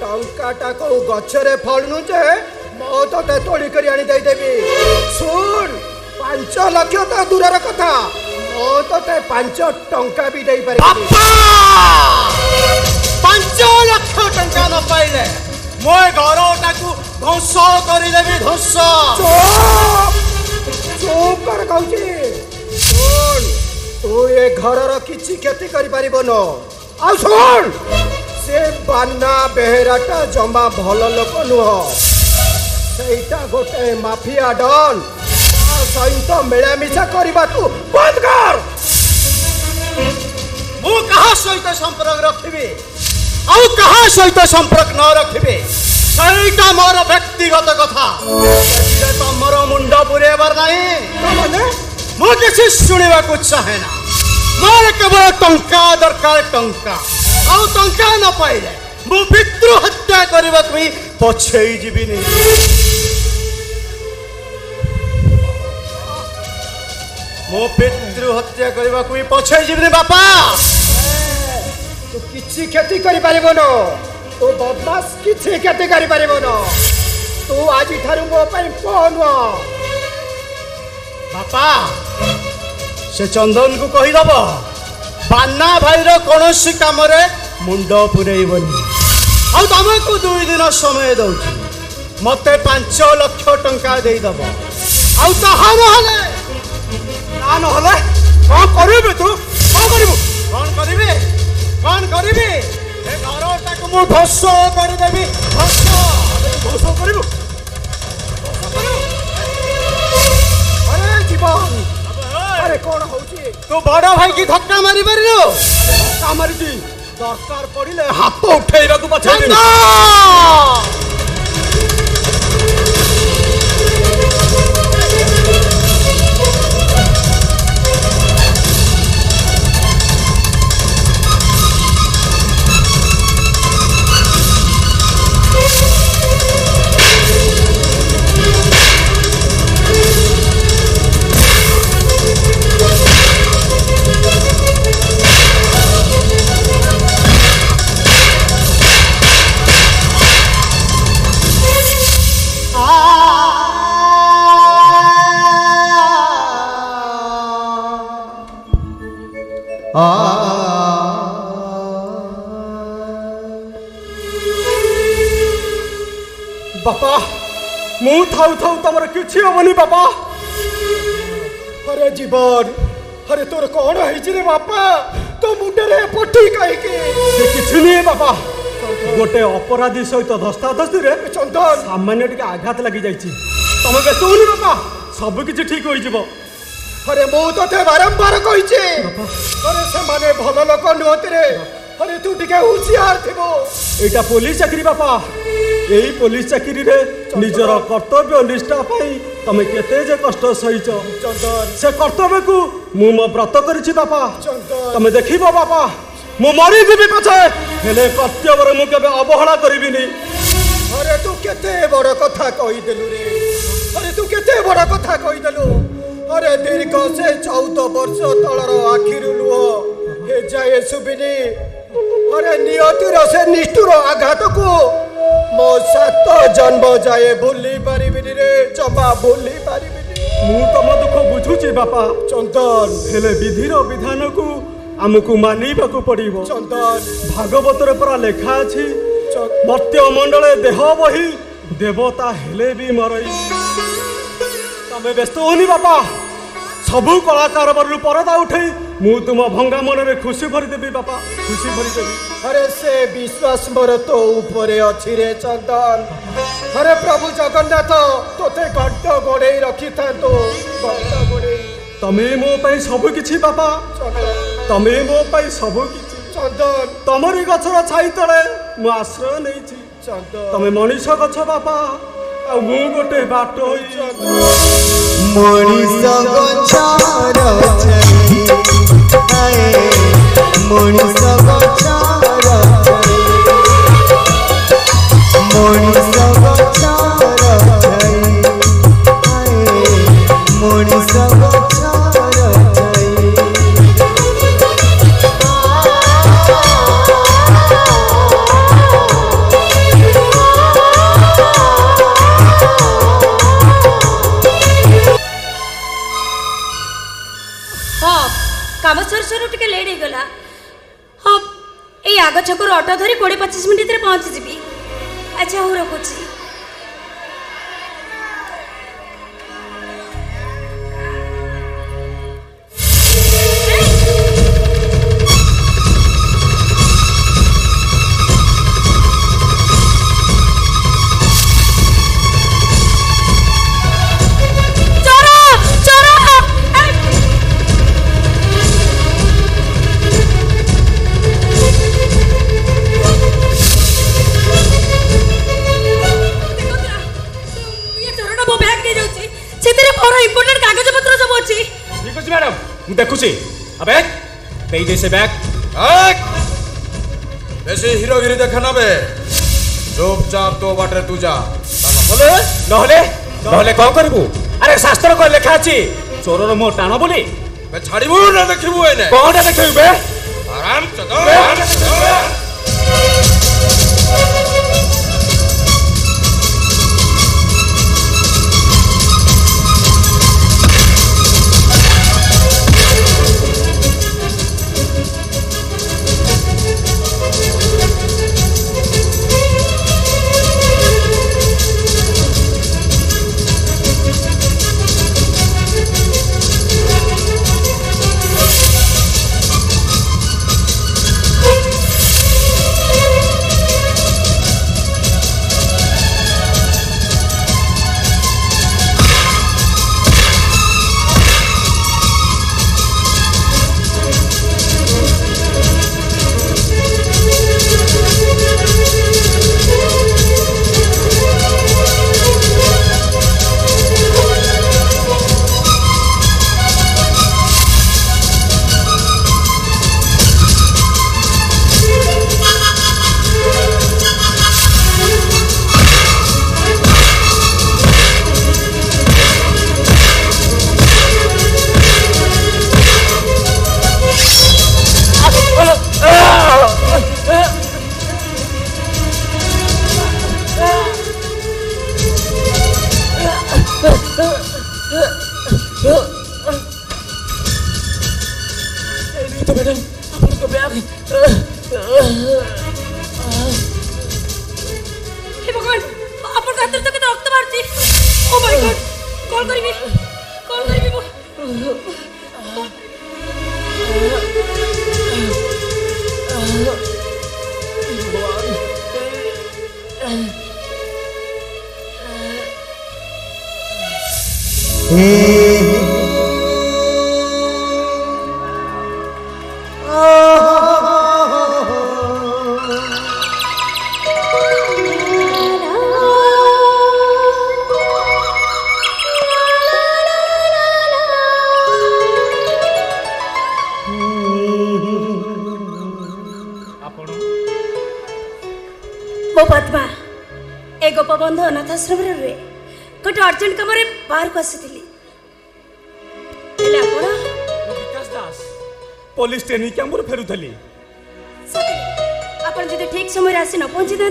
टंका टा को गछरे फळनु जे मो तो ते तोड़ी करी आनी दई देबी सुन 5 लाख तो दूरर कथा मो तो ते 5 टंका भी देई पारे बापा 5 लाख टंका न पाइले मो घरटा को ध्वंस करि देबी ध्वंस चुप कर कहूची सुन तू ये घरर किछि क्षति करि पारिबो न आ सुन से बाना बेहेराटा जमा भल लोक नुह सेटा गोटे माफिया डन सहित मिलामिशा करबा तू बंद कर मु कहा सहित संपर्क रखिबी आउ कहा सहित संपर्क न रखिबी सहीटा मोर व्यक्तिगत कथा तमर मुंड पुरेबार नहीं माने मु किसी शुणवा को चाहे ना मोर केवल टंका दरकार टंका आउ टंका न पाइले मु पितृ हत्या करबा भी पछेई जीविनी मो पितृ हत्या करबा भी पछेई जीविनी बापा तू किछि क्षति करि पारिबो न तो बदमाश किसी क्षति कर तू आज ठारू मो फोन बापा से चंदन को कहीदब बाना भाईर कौन कम मुंड पुरेबनी आमको 2 दिन समय दौर मत 5 लाख टंका देदब आहा ना कौन करू तू कौन करी घरटा को मुझे ध्वस करदेवी ध्वस कर जीवन अरे कौन हो तू बड़ भाई की धक्का मारी पारू धक्का मारी दरकार पड़े हाथ उठेगा पछे बापा मु थाऊ थाऊ तमर किछि होबनी बापा अरे जीवन अरे तोर कौन है रे बापा तो मुंडे पट्टी कहीं किछि नहीं बापा गोटे अपराधी सहित धस्ताधस्ती रे चंदन सामान्य टिके आघात लगी जाइछि तमे बेस होनी बापा सब किछि ठीक होई जिवो अरे मु तोते बारंबार कहिछि अरे से माने भल लोक नोति रे अरे तू टिके होशियार थिबो एटा पुलिस चाकरी बापा यही पुलिस चाकरी रे निजर कर्तव्य निष्ठा पाई तमे केते जे कष्ट सहिच चंदन से कर्तव्य को मु मो व्रत करिछि बापा तमे देखिबो बापा मु मरि जीवी पछे हेले कर्तव्य रे मु केबे अवहेला करिबिनी अरे तू केते बड़ कथा कहि देलु रे अरे तू केते बड़ कथा कहि देलु अरे दीर्घ से 14 वर्ष तलर आखिरु लुह हे जाए सुबिनी अरे नियतिर से निष्ठुर आघात को मो 7 जन्म जाए भूली पारिबिनी रे जमा भूली पारिबिनी मु तम दुख बुझुची बापा चंदन हेले विधिर विधान को आमको मानिबाकू पड़िबो चंदन भागवत रे परा लेखा अछि मर्त्य मंडले देह बही देवता हेले भी मरई तमे व्यस्त होनी बापा सबू कलाकार बरु परदा उठे मु तुम भंगा मन रे खुशी भरी देबी बापा खुशी भरी देबी अरे से विश्वास मोर तो ऊपरे अछि रे चंदन अरे प्रभु जगन्नाथ तोते घंट गोड़े रखी था तो घंट गोड़े तमे मो पई सब किछि बापा तमे मो पई सब किछि चंदन तमरी गछर छाई तळे मु आश्रय नै छी चंदन तमे मनीष गछ बापा आ मु गोटे बाट होई मनीष गछर छाई आए मनीष गछर छाई मनीष गछर छाई आए मनीष गछर छाई काम सर सर टिके लेट हो गला हाँ ये आग छक ऑटो धरी 20-25 मिनट पहुँची जी अच्छा हूँ रखुची देखुची अबे दे दे से बैग बेसी हीरोगिरी देखा ना बे चुपचाप तो बाटे तू जा नहले कौन करू अरे शास्त्र को लेखा अछि चोरर मो टाण बोली बे छाड़ीबू ना देखिबू एने कोन देखिबू बे आराम चलो मो पद्मा ए गोपबंध अनाथाश्रम रुए गोटे अर्जेंट कम बाहर को आसी विकास दास पुलिस ट्रेनिंग कैंप फेरुथली आप जब ठीक समय आसी न पहुंची था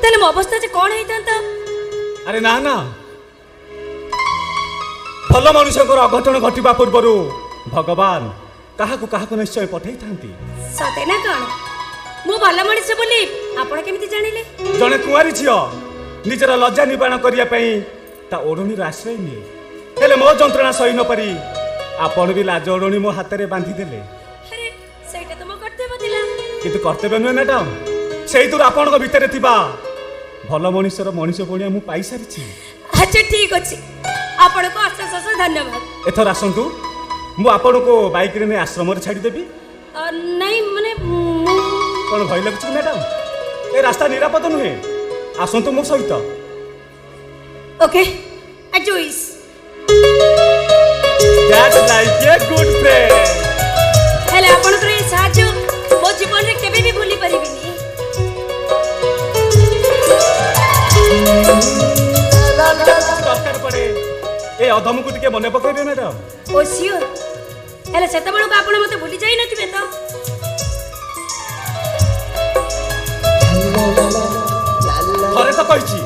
तेल मो अवस्था जे कौन होता। अरे ना ना भल मनुष्य अघटन घटवा पूर्व भगवान क्या निश्चय पठे था सते ना कौन मु भल मनीष बोली आपण केमिति जानिले जने कुआरी झियो निजर लज्जा निवारण करिया पई ता ओढणी आश्रय निये हेले मो जंत्रणा सही न पारी आपण भी लाज ओढणी मो हाथ रे बांधी देले। अरे सेटा तो मो कर्तव्य दिला किंतु कर्तव्य नुहे मैडम सेई दूर आपण को भीतर थिबा भल मनुष्यर मनीष पुणिया मु पाई सारिछि। अच्छा ठीक अछि आपण को अशेष अशेष धन्यवाद। एथर आसंतु मु आपण को बाइक रे ने आश्रम रे छाडी देबी। नहीं माने कौन भय लगुच मैडम ए रास्ता निरापद नुहे आसंतु मो सहित। ओके अजोइस that's like a good friend. हेले आपण को ए साजो मो जीवन रे केबे भी भूली परिबिनी। दरकार पड़े ए अधम को टिके मने पकइबे मैडम। ओ सियोर हेले सेते बेलु को आपण मते भूली जाई नथिबे तो। थरे तो कहिछि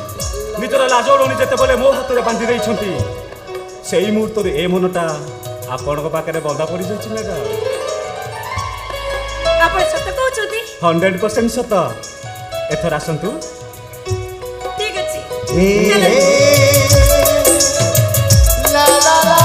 निजर लाज ओढणी जेते बोले मो हाथ रे बांधी देई छंती सेई मुहूर्त रे ए मनटा आपण को पाकरे बंदा पड़ी जाइछि मैडम। आपण सत कहउछथि 100% सत। एथर आसंतु ठीक अछि चलो। ला ला ला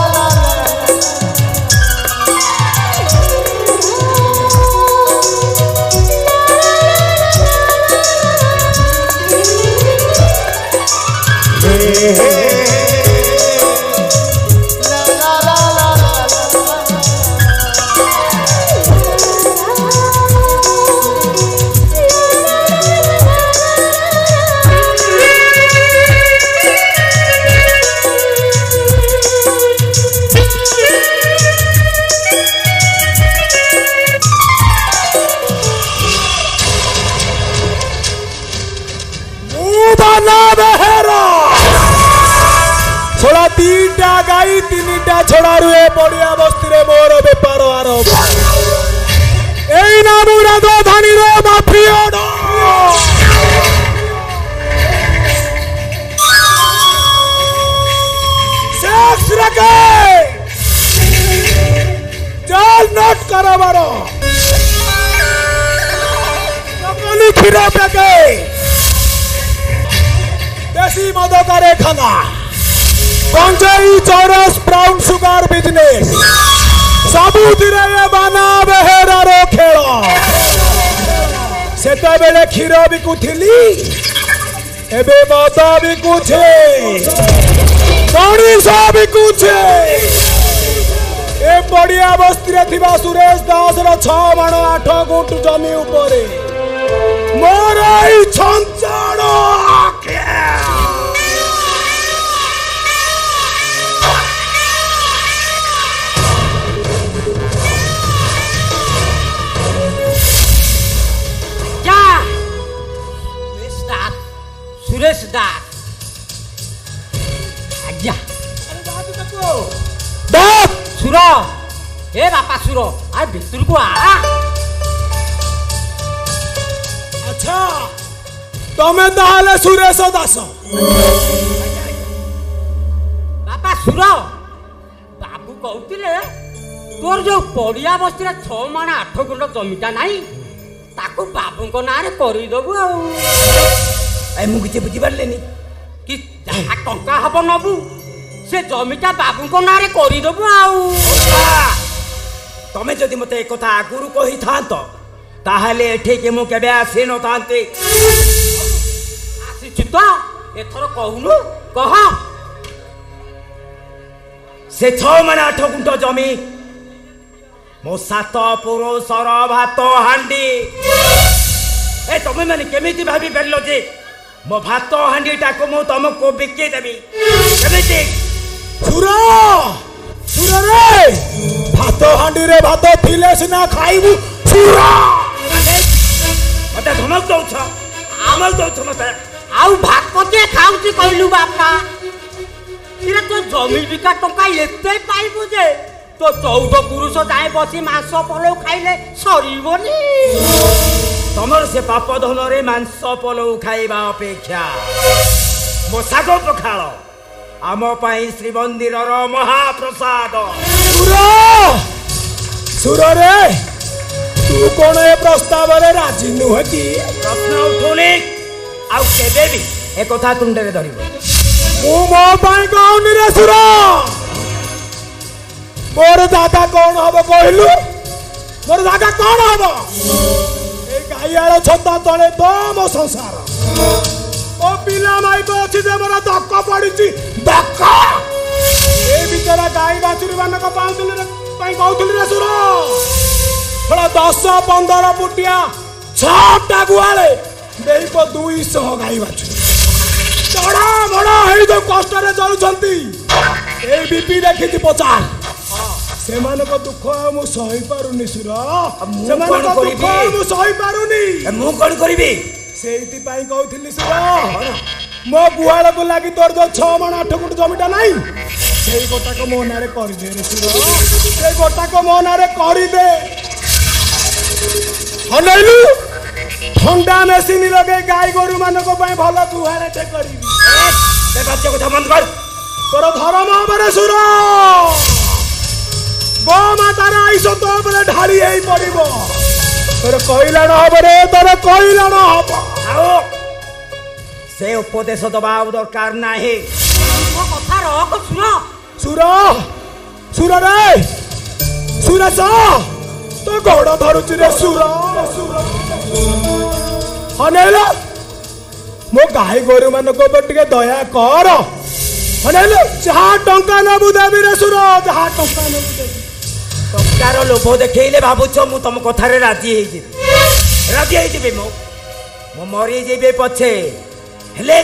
छोड़ा तीनटा गाई तीनटा छोड़ा रुए पड़िया बस्ती रे मोर बेपार आरंभ एई ना मुरा दो धानी रो माफिया डो सेक्स रखे जाल नोट करो मारो नकली खीरा पेके देसी मद करे खाना गंजाई चौरस ब्राउन सुगर बिजनेस सबुथिरे ये बाना बेहेरार खेल सेता बेले क्षीर बिकुथिली एबे मद बिकुछे मनीष बिकुछे ए बड़िया बस्ती रे थिबा सुरेश दास रो 6 माण 8 गुंठ जमी उपरे मोर ई छंचाणो सुरेश दास आज्ञा सुर हे बापा सुर आ भितर को आ। अच्छा तमे ताले सुरेश दास बापा सुर बाबू कहते तोर जो पड़िया बस्ती 6 माण 8 गुंठ जमीटा नहीं ताको बाबू ना करदेबू आ मुझे बुझी पारे कि जहाँ टंका हम नबू से जमीटा बाबू नारे करदेबु आउ तमें जदि मत एक कथा आगुरु कही था ताहले एठे मु केबे आसी न थांती आसी तो एथर कहूनु कह से 6 माने 8 गुंठ जमी मो 7 पुरुषर भात हांडी ए तमें माने केमिति भाबी परलो जे मो भात हांडी टाको मु तुमको बिके देबी केमिति सुरा सुरा रे भात हांडी रे भात थिले सिना खाइबु सुरा मते धमक दउछ आमल दउछ मते आउ भात के खाउची कहलु बापा इरे तो जमी बिका टंका एते पाइबु जे तो 14 पुरुष जाए बसी मांस पलौ खाइले सरीबनी तमर से पाप धन रे मांस पलौ खाइबा अपेक्षा मो सागो पखाळ आम पाई श्री मंदिर महाप्रसाद सुरा सुरा रे तू कोन ए प्रस्ताव रे राजी नुह की प्रश्न उठुनी आउ केबे भी ए कथा तुंडे रे धरिबो मु मो पाई कहउनी रे सुरा मोर दादा कौन हबो कहलु मोर दादा कौन हबो ए गाइयाळ छता तळे तो मो संसार ओ पिला माई को अछि जे मोर धक्का पडिछि धक्का ए बिचारा गाई बाछुरी मानक पाउथुल रे पाई कहउथुल रे सुरा थोड़ा 10-15 पुटिया 6टा गुआले देई को 200 गाई बाछु बड़ा बड़ा हेई तो कष्ट रे चलुछंती ए बीपी देखि पचार से मानको दुख मु सही पारुनी सुरा से मानको दुख मु सही पारुनी मु कोन करबी सेइति पाई कहउथिली सुरा मो गुहाळ को लागि तोर जो 6 मन 8 गुंठ जमीटा नाही सेई गोटा को मो नारे करि दे रे सुरा सेई गोटा को मो नारे करि दे हनैलु ठंडा मेसिन लगे गाय गोरु मानक पई भलो गुहाळ टे करबी से बच्चे को बंद कर तोर धर्म बरे सुरा गो मातार आइस तो बले ढाली हेई पड़िबो तोर कइला न हबो रे तोर कइला न हबो आओ से उपदेश दबा दरकार नाही मो कथा रख सुनो सुरा सुरा रे सुरा सा तो गोड़ धरुची रे सुरा सुरा हनेला मो गाय गोरु मानको पर टिके दया कर हनेला जहा टंका न बुदेबी रे सुरा जहा टंका न बुदेबी टंकार लोभ देखैले भाबुछ मु तुम कथारे राजी हेई जेबे मो मरी जेबे पछे हेले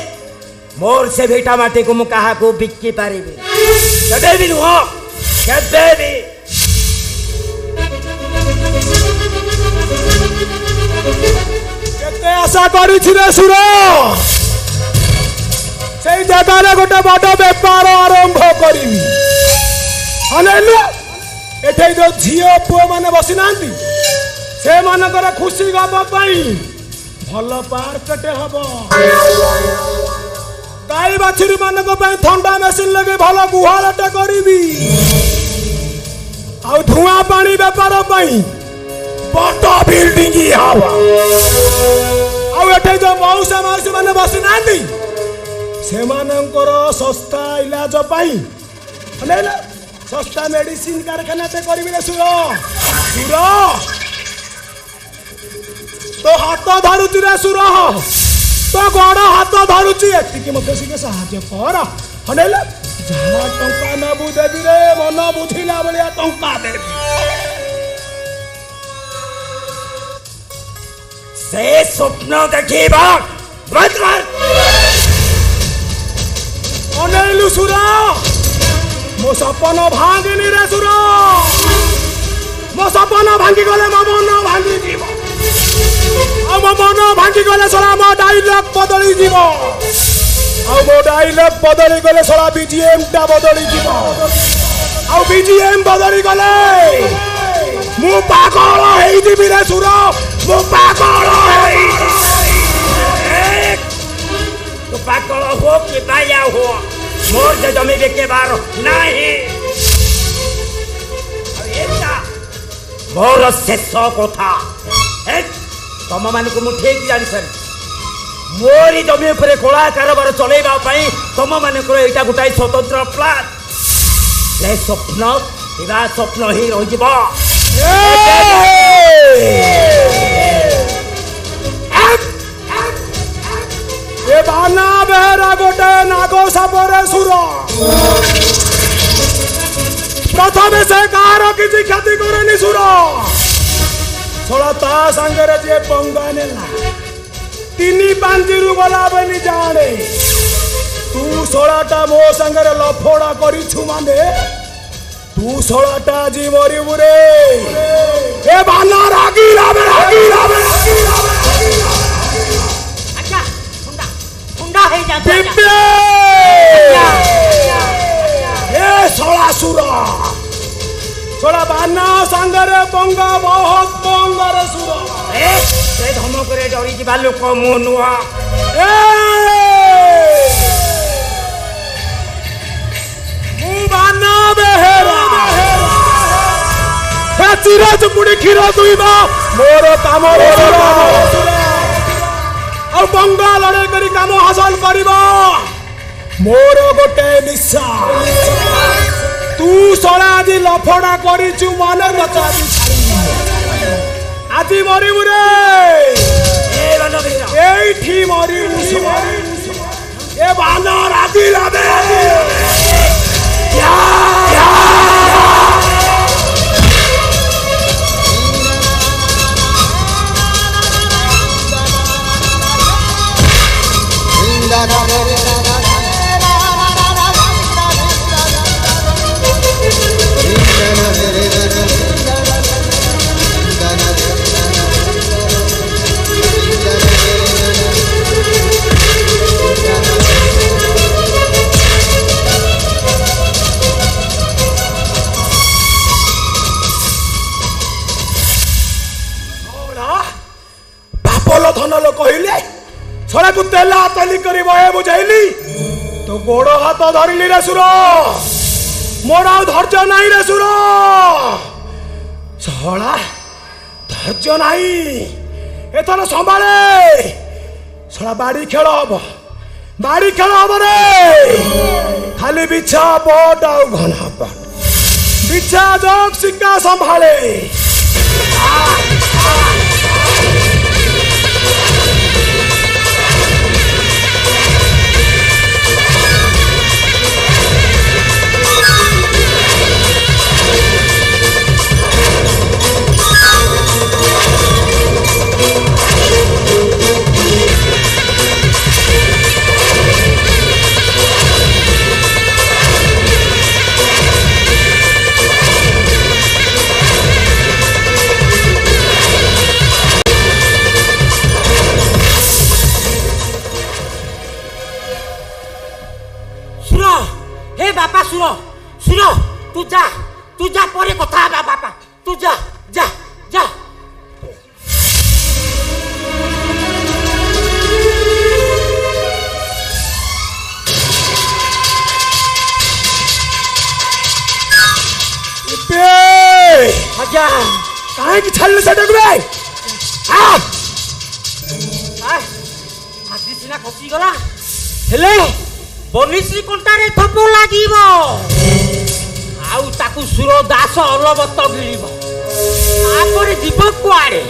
मोर से भेटा माटी को मु कहा को बिक्की पारिबे केबे भी नुह केबे भी केते आशा करिछि रे सुरा सेई जगह रे गोटे बड़ व्यापार आरंभ करिमी हनेलु एठे जो झियो पुओ माने बसी नांती से मानकर खुशी गबा पई भल पार्कटे हबो गाई बाछुरी मानक पई ठंडा मेसिन लगे भल गुहालटे करिबी आ धुआं पानी व्यापार पई बड़ बिल्डिंग हबो आ एठे जो मौसा मौसी माने बसी नांती से मानकर सस्ता इलाज पई हनेला सस्ता मेडिसिन कारखाना से करिबी रे सुरो सुरो तो हाथ धरुची रे सुरो तो गोड़ हाथ धरुची एतिके मते सिके सहाय्य कर हनेला जहा टंका न बुदेबी रे मन बुझिला बलिया टंका देबी से स्वप्न देखिबा बंद कर हनेलु सुरो मो सपन भांगिनी रे सुरो मो सपन भांगी गले मो मन भांगी जीव आ मो मन भांगी गले सला मो डायलॉग बदली जीव आ मो डायलॉग बदली गले सला बीजीएम टा बदली जीव आ बीजीएम बदली गले मु पागल हेई जीवी रे सुरो मु पागल हेई तो पागल हो कि बाया हो मोर जे जमी बेके बार नाही मोर शेष कथा तुम मान को मु ठीक जानी सारी मोरी जमी उपरे कला कारोबार चलेबा पई तुम मान को एटा गुटाई स्वतंत्र प्लान ସେ ସ୍ୱପ୍ନ ଏରା ସ୍ୱପ୍ନ ହିଁ ରହିଯିବ। ଏ ବାନା ବେହେରା ଗୋଟେ ନାଗ ସାପରେ ସୁର। ପ୍ରଥମେ ସେ କାହାର କିଛି କ୍ଷତି କରେନି ସୁର। ଶଳା ତା ସାଙ୍ଗରେ ଯିଏ ପଙ୍ଗା ନେଲା 3 ପାଞ୍ଚରୁ ଗଲା ବୋଲି ଜାଣେ। ତୁ ଶଳାଟା ମୋ ସାଙ୍ଗରେ ଲଫଡ଼ା କରିଛୁ ମାନେ ତୁ ଶଳାଟା ଆଜି ମରିବୁ ରେ। ଏ ବାନା ରାଗିଲା ବେ ରାଗିଲା ବେ। ଆଚ୍ଛା ଥଣ୍ଡା ଥଣ୍ଡା ହେଇଯାଉ। ଏ ଶଳା ସୁର ଶଳା ବାନା ସାଙ୍ଗରେ ପଙ୍ଗା ବହୁତ ପଙ୍ଗାରେ ସୁର। ସେ ଧମକରେ ଡରି ଯିବା ଲୋକ ମୁଁ ନୁହଁ। ମୁଁ ବାନା ବେହେରା ଚିର ଚୁପୁଡ଼ି କ୍ଷୀର ଦୁଇବ ମୋର କାମ। ଆଉ ପଙ୍ଗା ଲଢ଼େଇ କରି କାମ ହାସଲ କରିବ ମୋର ଗୋଟେ ନିଶା। ତୁ ଶଳା ଆଜି ଲଫଡ଼ା କରିଛୁ ମାନେ ଆଜି ମରିବୁ ରେ। এইটি মরি এ বানা রাগিলা বে। ଧନ ଲୋକ କହିଲେ ଛଡ଼ାକୁ ତେଲା ତେଲି କରି ବହେ ବୁଝେଇଲି ତୋ ଗୋଡ଼ ହାତ ଧରିଲି ରେ ସୁର। ମୋର ଆଉ ଧୈର୍ଯ୍ୟ ନାହିଁ ରେ ସୁର। ଛଡ଼ା ଧୈର୍ଯ୍ୟ ନାହିଁ ଏଥର ସମ୍ଭାଳେ। ଛଡ଼ା ବାଡ଼ି ଖେଳ ହବ ବାଡ଼ି ଖେଳ ହବ ରେ। ଖାଲି ବିଛା ପଟ ଆଉ ଘନ ପଟ ବିଛା ଯୋଗ ଶିକା ସମ୍ଭାଳେ। बापा सुनो सुनो तू जा परे कथा है बापा तू जा जा जा। आजा काहे की छल्ले से डगबे आदि सिना खसी गला हेले बनिश्री कंटारे थप लागिब आउ ताकू सुर दास अलबत गिलिब तापर जीव कुआड़े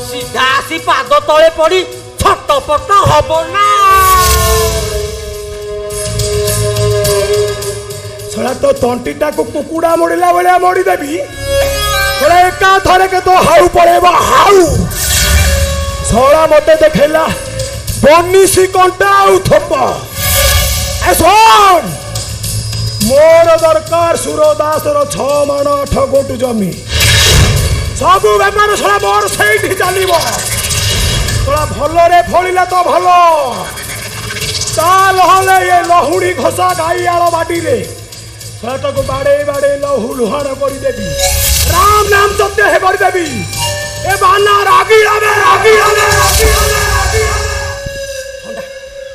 सीधा आसी पाद तले पड़ी छटपट हब ना। सला तो तंटीटा को कुकुड़ा मोड़िला बेले मोड़ी देबी थोड़ा एका थरे के तो हाउ पड़ेबा हाउ। सला मते देखेला बनिश्री कंटा आउ थप एसोन मोर दरकार सुरदासर 6 माण 8 गोटू जमी सब बेपार सला मोर सेठी चलिबो। तोला भलो रे फळिला तो भलो ताल हले ये लहुड़ी घोसा गाई आलो बाटी रे सला को बाडे बाडे लहु लुहाण करि देबी राम नाम सत्य हे करि देबी। ए बाना रागी आवे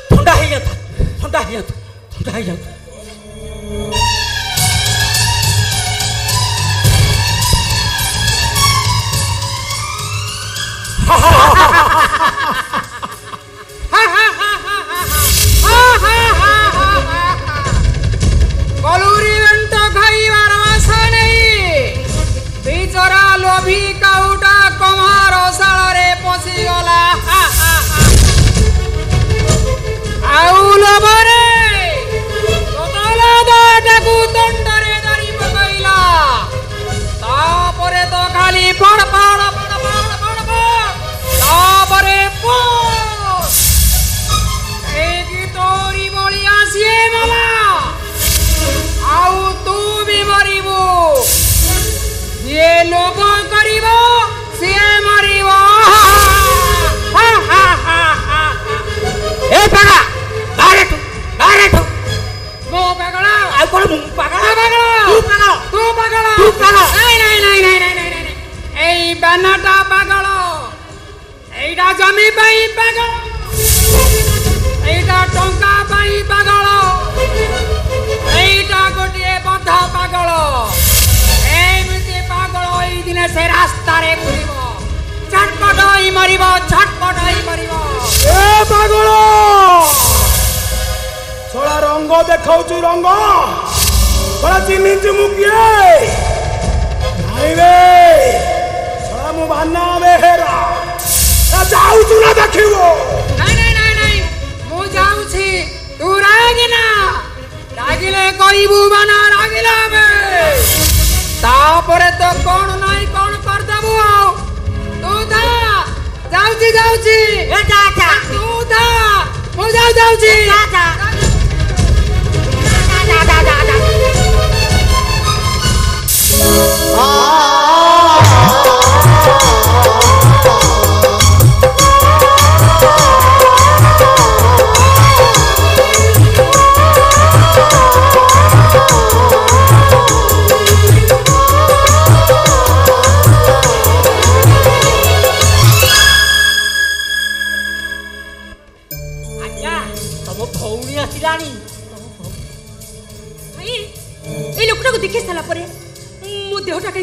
ठंडा ही जाता ठंडा ही जाता ठंडा ही जाता। कलूरी वेंट खाई रंग देखाऊछु रंग बड़ा चिन्हिछु मु किए नहीं बे सला मु भाना बेहेरा जाऊछु ना देखिबो नहीं मु जाऊछि तू रागे ना रागिले कहबू बना रागिला बे तापरे तो कौन नहीं कौन कर देबू तू था जाऊछि ए जा तू था मु जाऊछि जा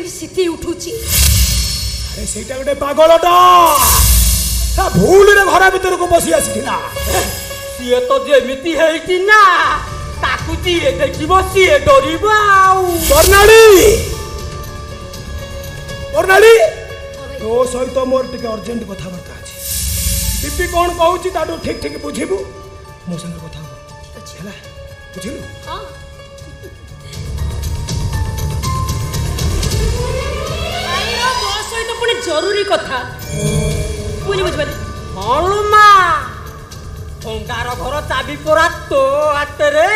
सिटी उठुची अरे सेटा गोटे पागलटा ता भूल रे घर भीतर को बसी आसीथिला सीए तो जेमिति हेइति ना ताकू जीए देखिबो सीए डरिबो आउ बर्नाली तो सहित मोर टिके अर्जेंट कथा बर्ता अछि बीपी कोन कहूची ताडू ठीक ठीक बुझिबू मो संग कथा हो अच्छा बुझिलु हां जरूरी कथा मुझे बुझबानी हलो मा भंगार घर चाबी परा तो हाते रे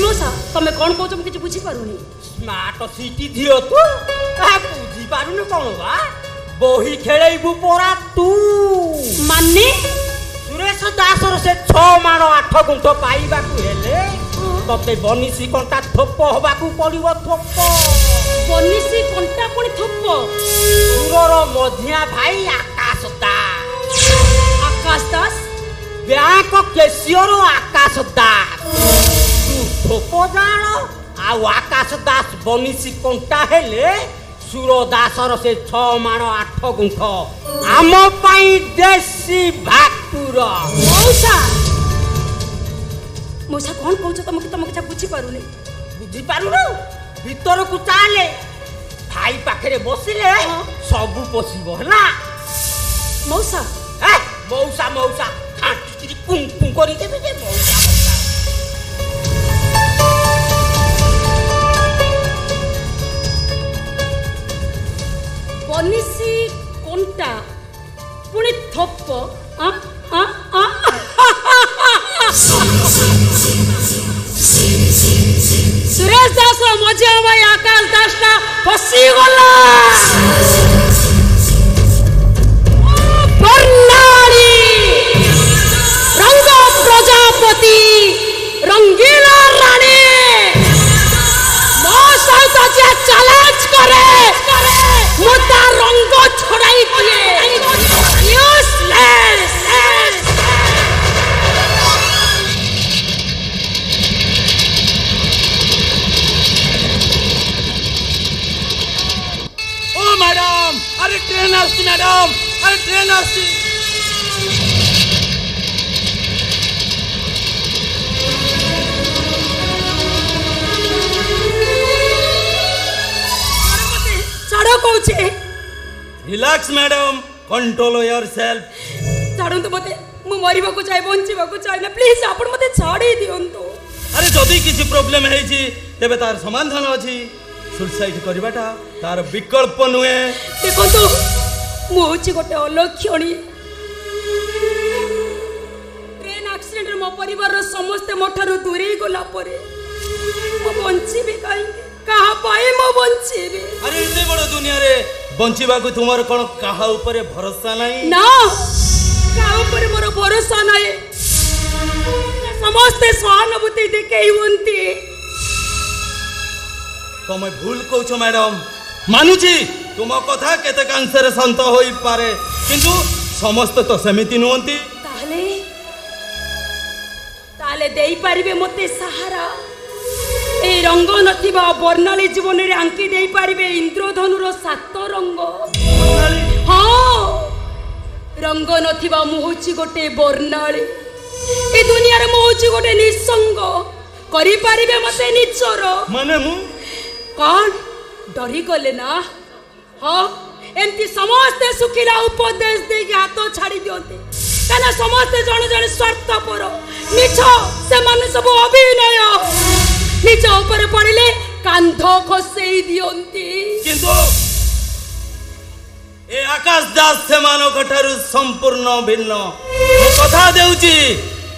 मौसा तमे कौन कहछ हम किछ बुझी पारुनी स्मार्ट सिटी दियो तू आ बुझी पारुनी कोन बा बही खेलेइबू परा तू माने सुरेश दासर से 6 माण 8 गुंठ पाइबा को हेले तते बनिसी कंटा थोप होबाकू पड़िबो थोप बनिसी कंटा पुणी थोप सुरर मधिया भाई आकाश दास बैंक केशियर आकाश दास तू थोप जाण आ आकाश दास बनिसी कंटा हेले सुर दासर से 6 माण 8 गुंठ आम पाई देसी भाकुर मौसा कौन कहछ तुम किछ बुझी पारुनी बुझी पारुनु भीतर को चाले भाई पाखरे बसिले सबु पसिबो हला मौसा मौसा खाटी कुं करी देबे जे मौसा बनिसी कोंटा पुणी थप्प सुरेश दास मजा भाई आकाश दास का फसी गला बर्नाली रंग प्रजापति रंगीला रानी मो सहित जे चैलेंज करे मुद्दा रंग छोड़ाई दिए यूजलेस मैडम अरे ट्रेन आसी मैडम अरे ट्रेन आसी छाड़ो कहूचे रिलैक्स मैडम कंट्रोल योरसेल्फ छाड़ो तो मते मु मरिबा को चाहे बंचिबा को चाहे ना प्लीज आपण मते छाड़ी दियंतो अरे जदी किसी प्रॉब्लम है जी तेबे तार समाधान अछि सुसाइड करबाटा तार विकल्प नुहे देखो तो मु होची गोटे अलक्षणी ट्रेन एक्सीडेंट मो परिवार रो समस्त मोठारो दूरे गला परे मो बंचिबे काई कहा पाए मो बंचिबे अरे इते बड़ दुनिया रे बंचिबा को तुमार कोन कहा ऊपर भरोसा नहीं ना कहा ऊपर मोर भरोसा नहीं समस्त सहानुभूति देखेई वंती तुम्हें भूल कौछ मैडम मानुची तुम कथा केते कांसरे शांत होई पारे किंतु समस्त तो सेमिति नुहंती ताले देई परिबे मते सहारा ए रंग नथिबा बर्णाली जीवन रे आंकी देई परिबे इंद्रधनुर 7 रंग हां रंग नथिबा मुहोची गोटे बर्णाली ए दुनिया रे मुहोची गोटे निसंग करी पारिबे मते निचर माने मु कौन डरी गले ना हाँ एमती समस्ते सुखिला उपदेश दे हाथ छाड़ी दियंते कहना समस्ते जन जन स्वार्थपर निछ से माने सब अभिनय निज ऊपर पड़िले कांध खसेई दियंती किंतु ए आकाश दास सेमानक ठारू संपूर्ण भिन्न मु कथा देउची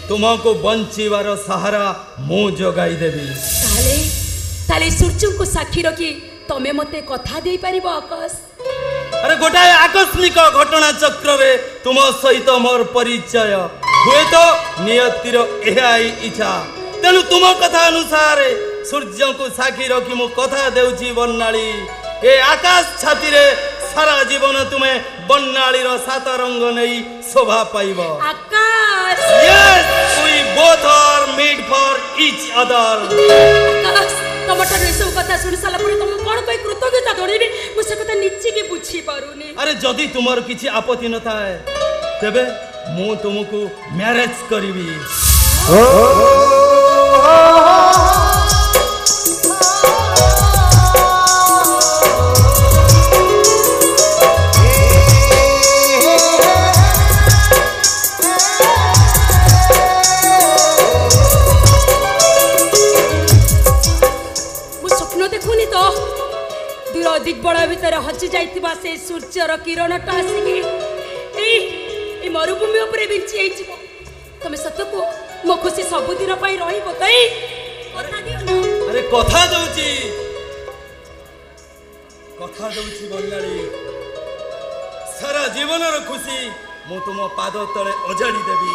तुमको बंचीबार सहारा मु जोगाई देबी ताले ताले सूर्य को साक्षी रखी तमे मते कथा दे परिबो आकाश अरे गोटाए आकस्मिक घटना चक्र रे तुम सहित मोर परिचय हुए तो नियतिर एहाई इच्छा तेणु तुम कथा अनुसार सूर्य को साक्षी रखी मु कथा देउची बन्नाली ए आकाश छाती रे सारा जीवन तुम्हें बन्नाली रो सात रंग नहीं शोभा पाइबो आकाश Yes, we both are made for each other. आकाश तमटर सब कथा सुन साला परे तुम कोन कोई कृतज्ञता धरिबे मु से कथा निच्ची के बुझी पारुनी अरे जदि तुमर किछि आपत्ति न थाए तेबे मु तुमको मैरिज करिबी दिग्बड़ा भितर हजि जाइतिबा से सूर्यर किरणट आसिके ए मरुभूमि उपरे बिंची आइछिबो तमे सत्य को मो खुशी सबुदिन पाई रहिबो तई कथा दियो ना अरे कथा दउची बंगाली सारा जीवन रो खुशी मु तुम पाद तले ओजाड़ी देबी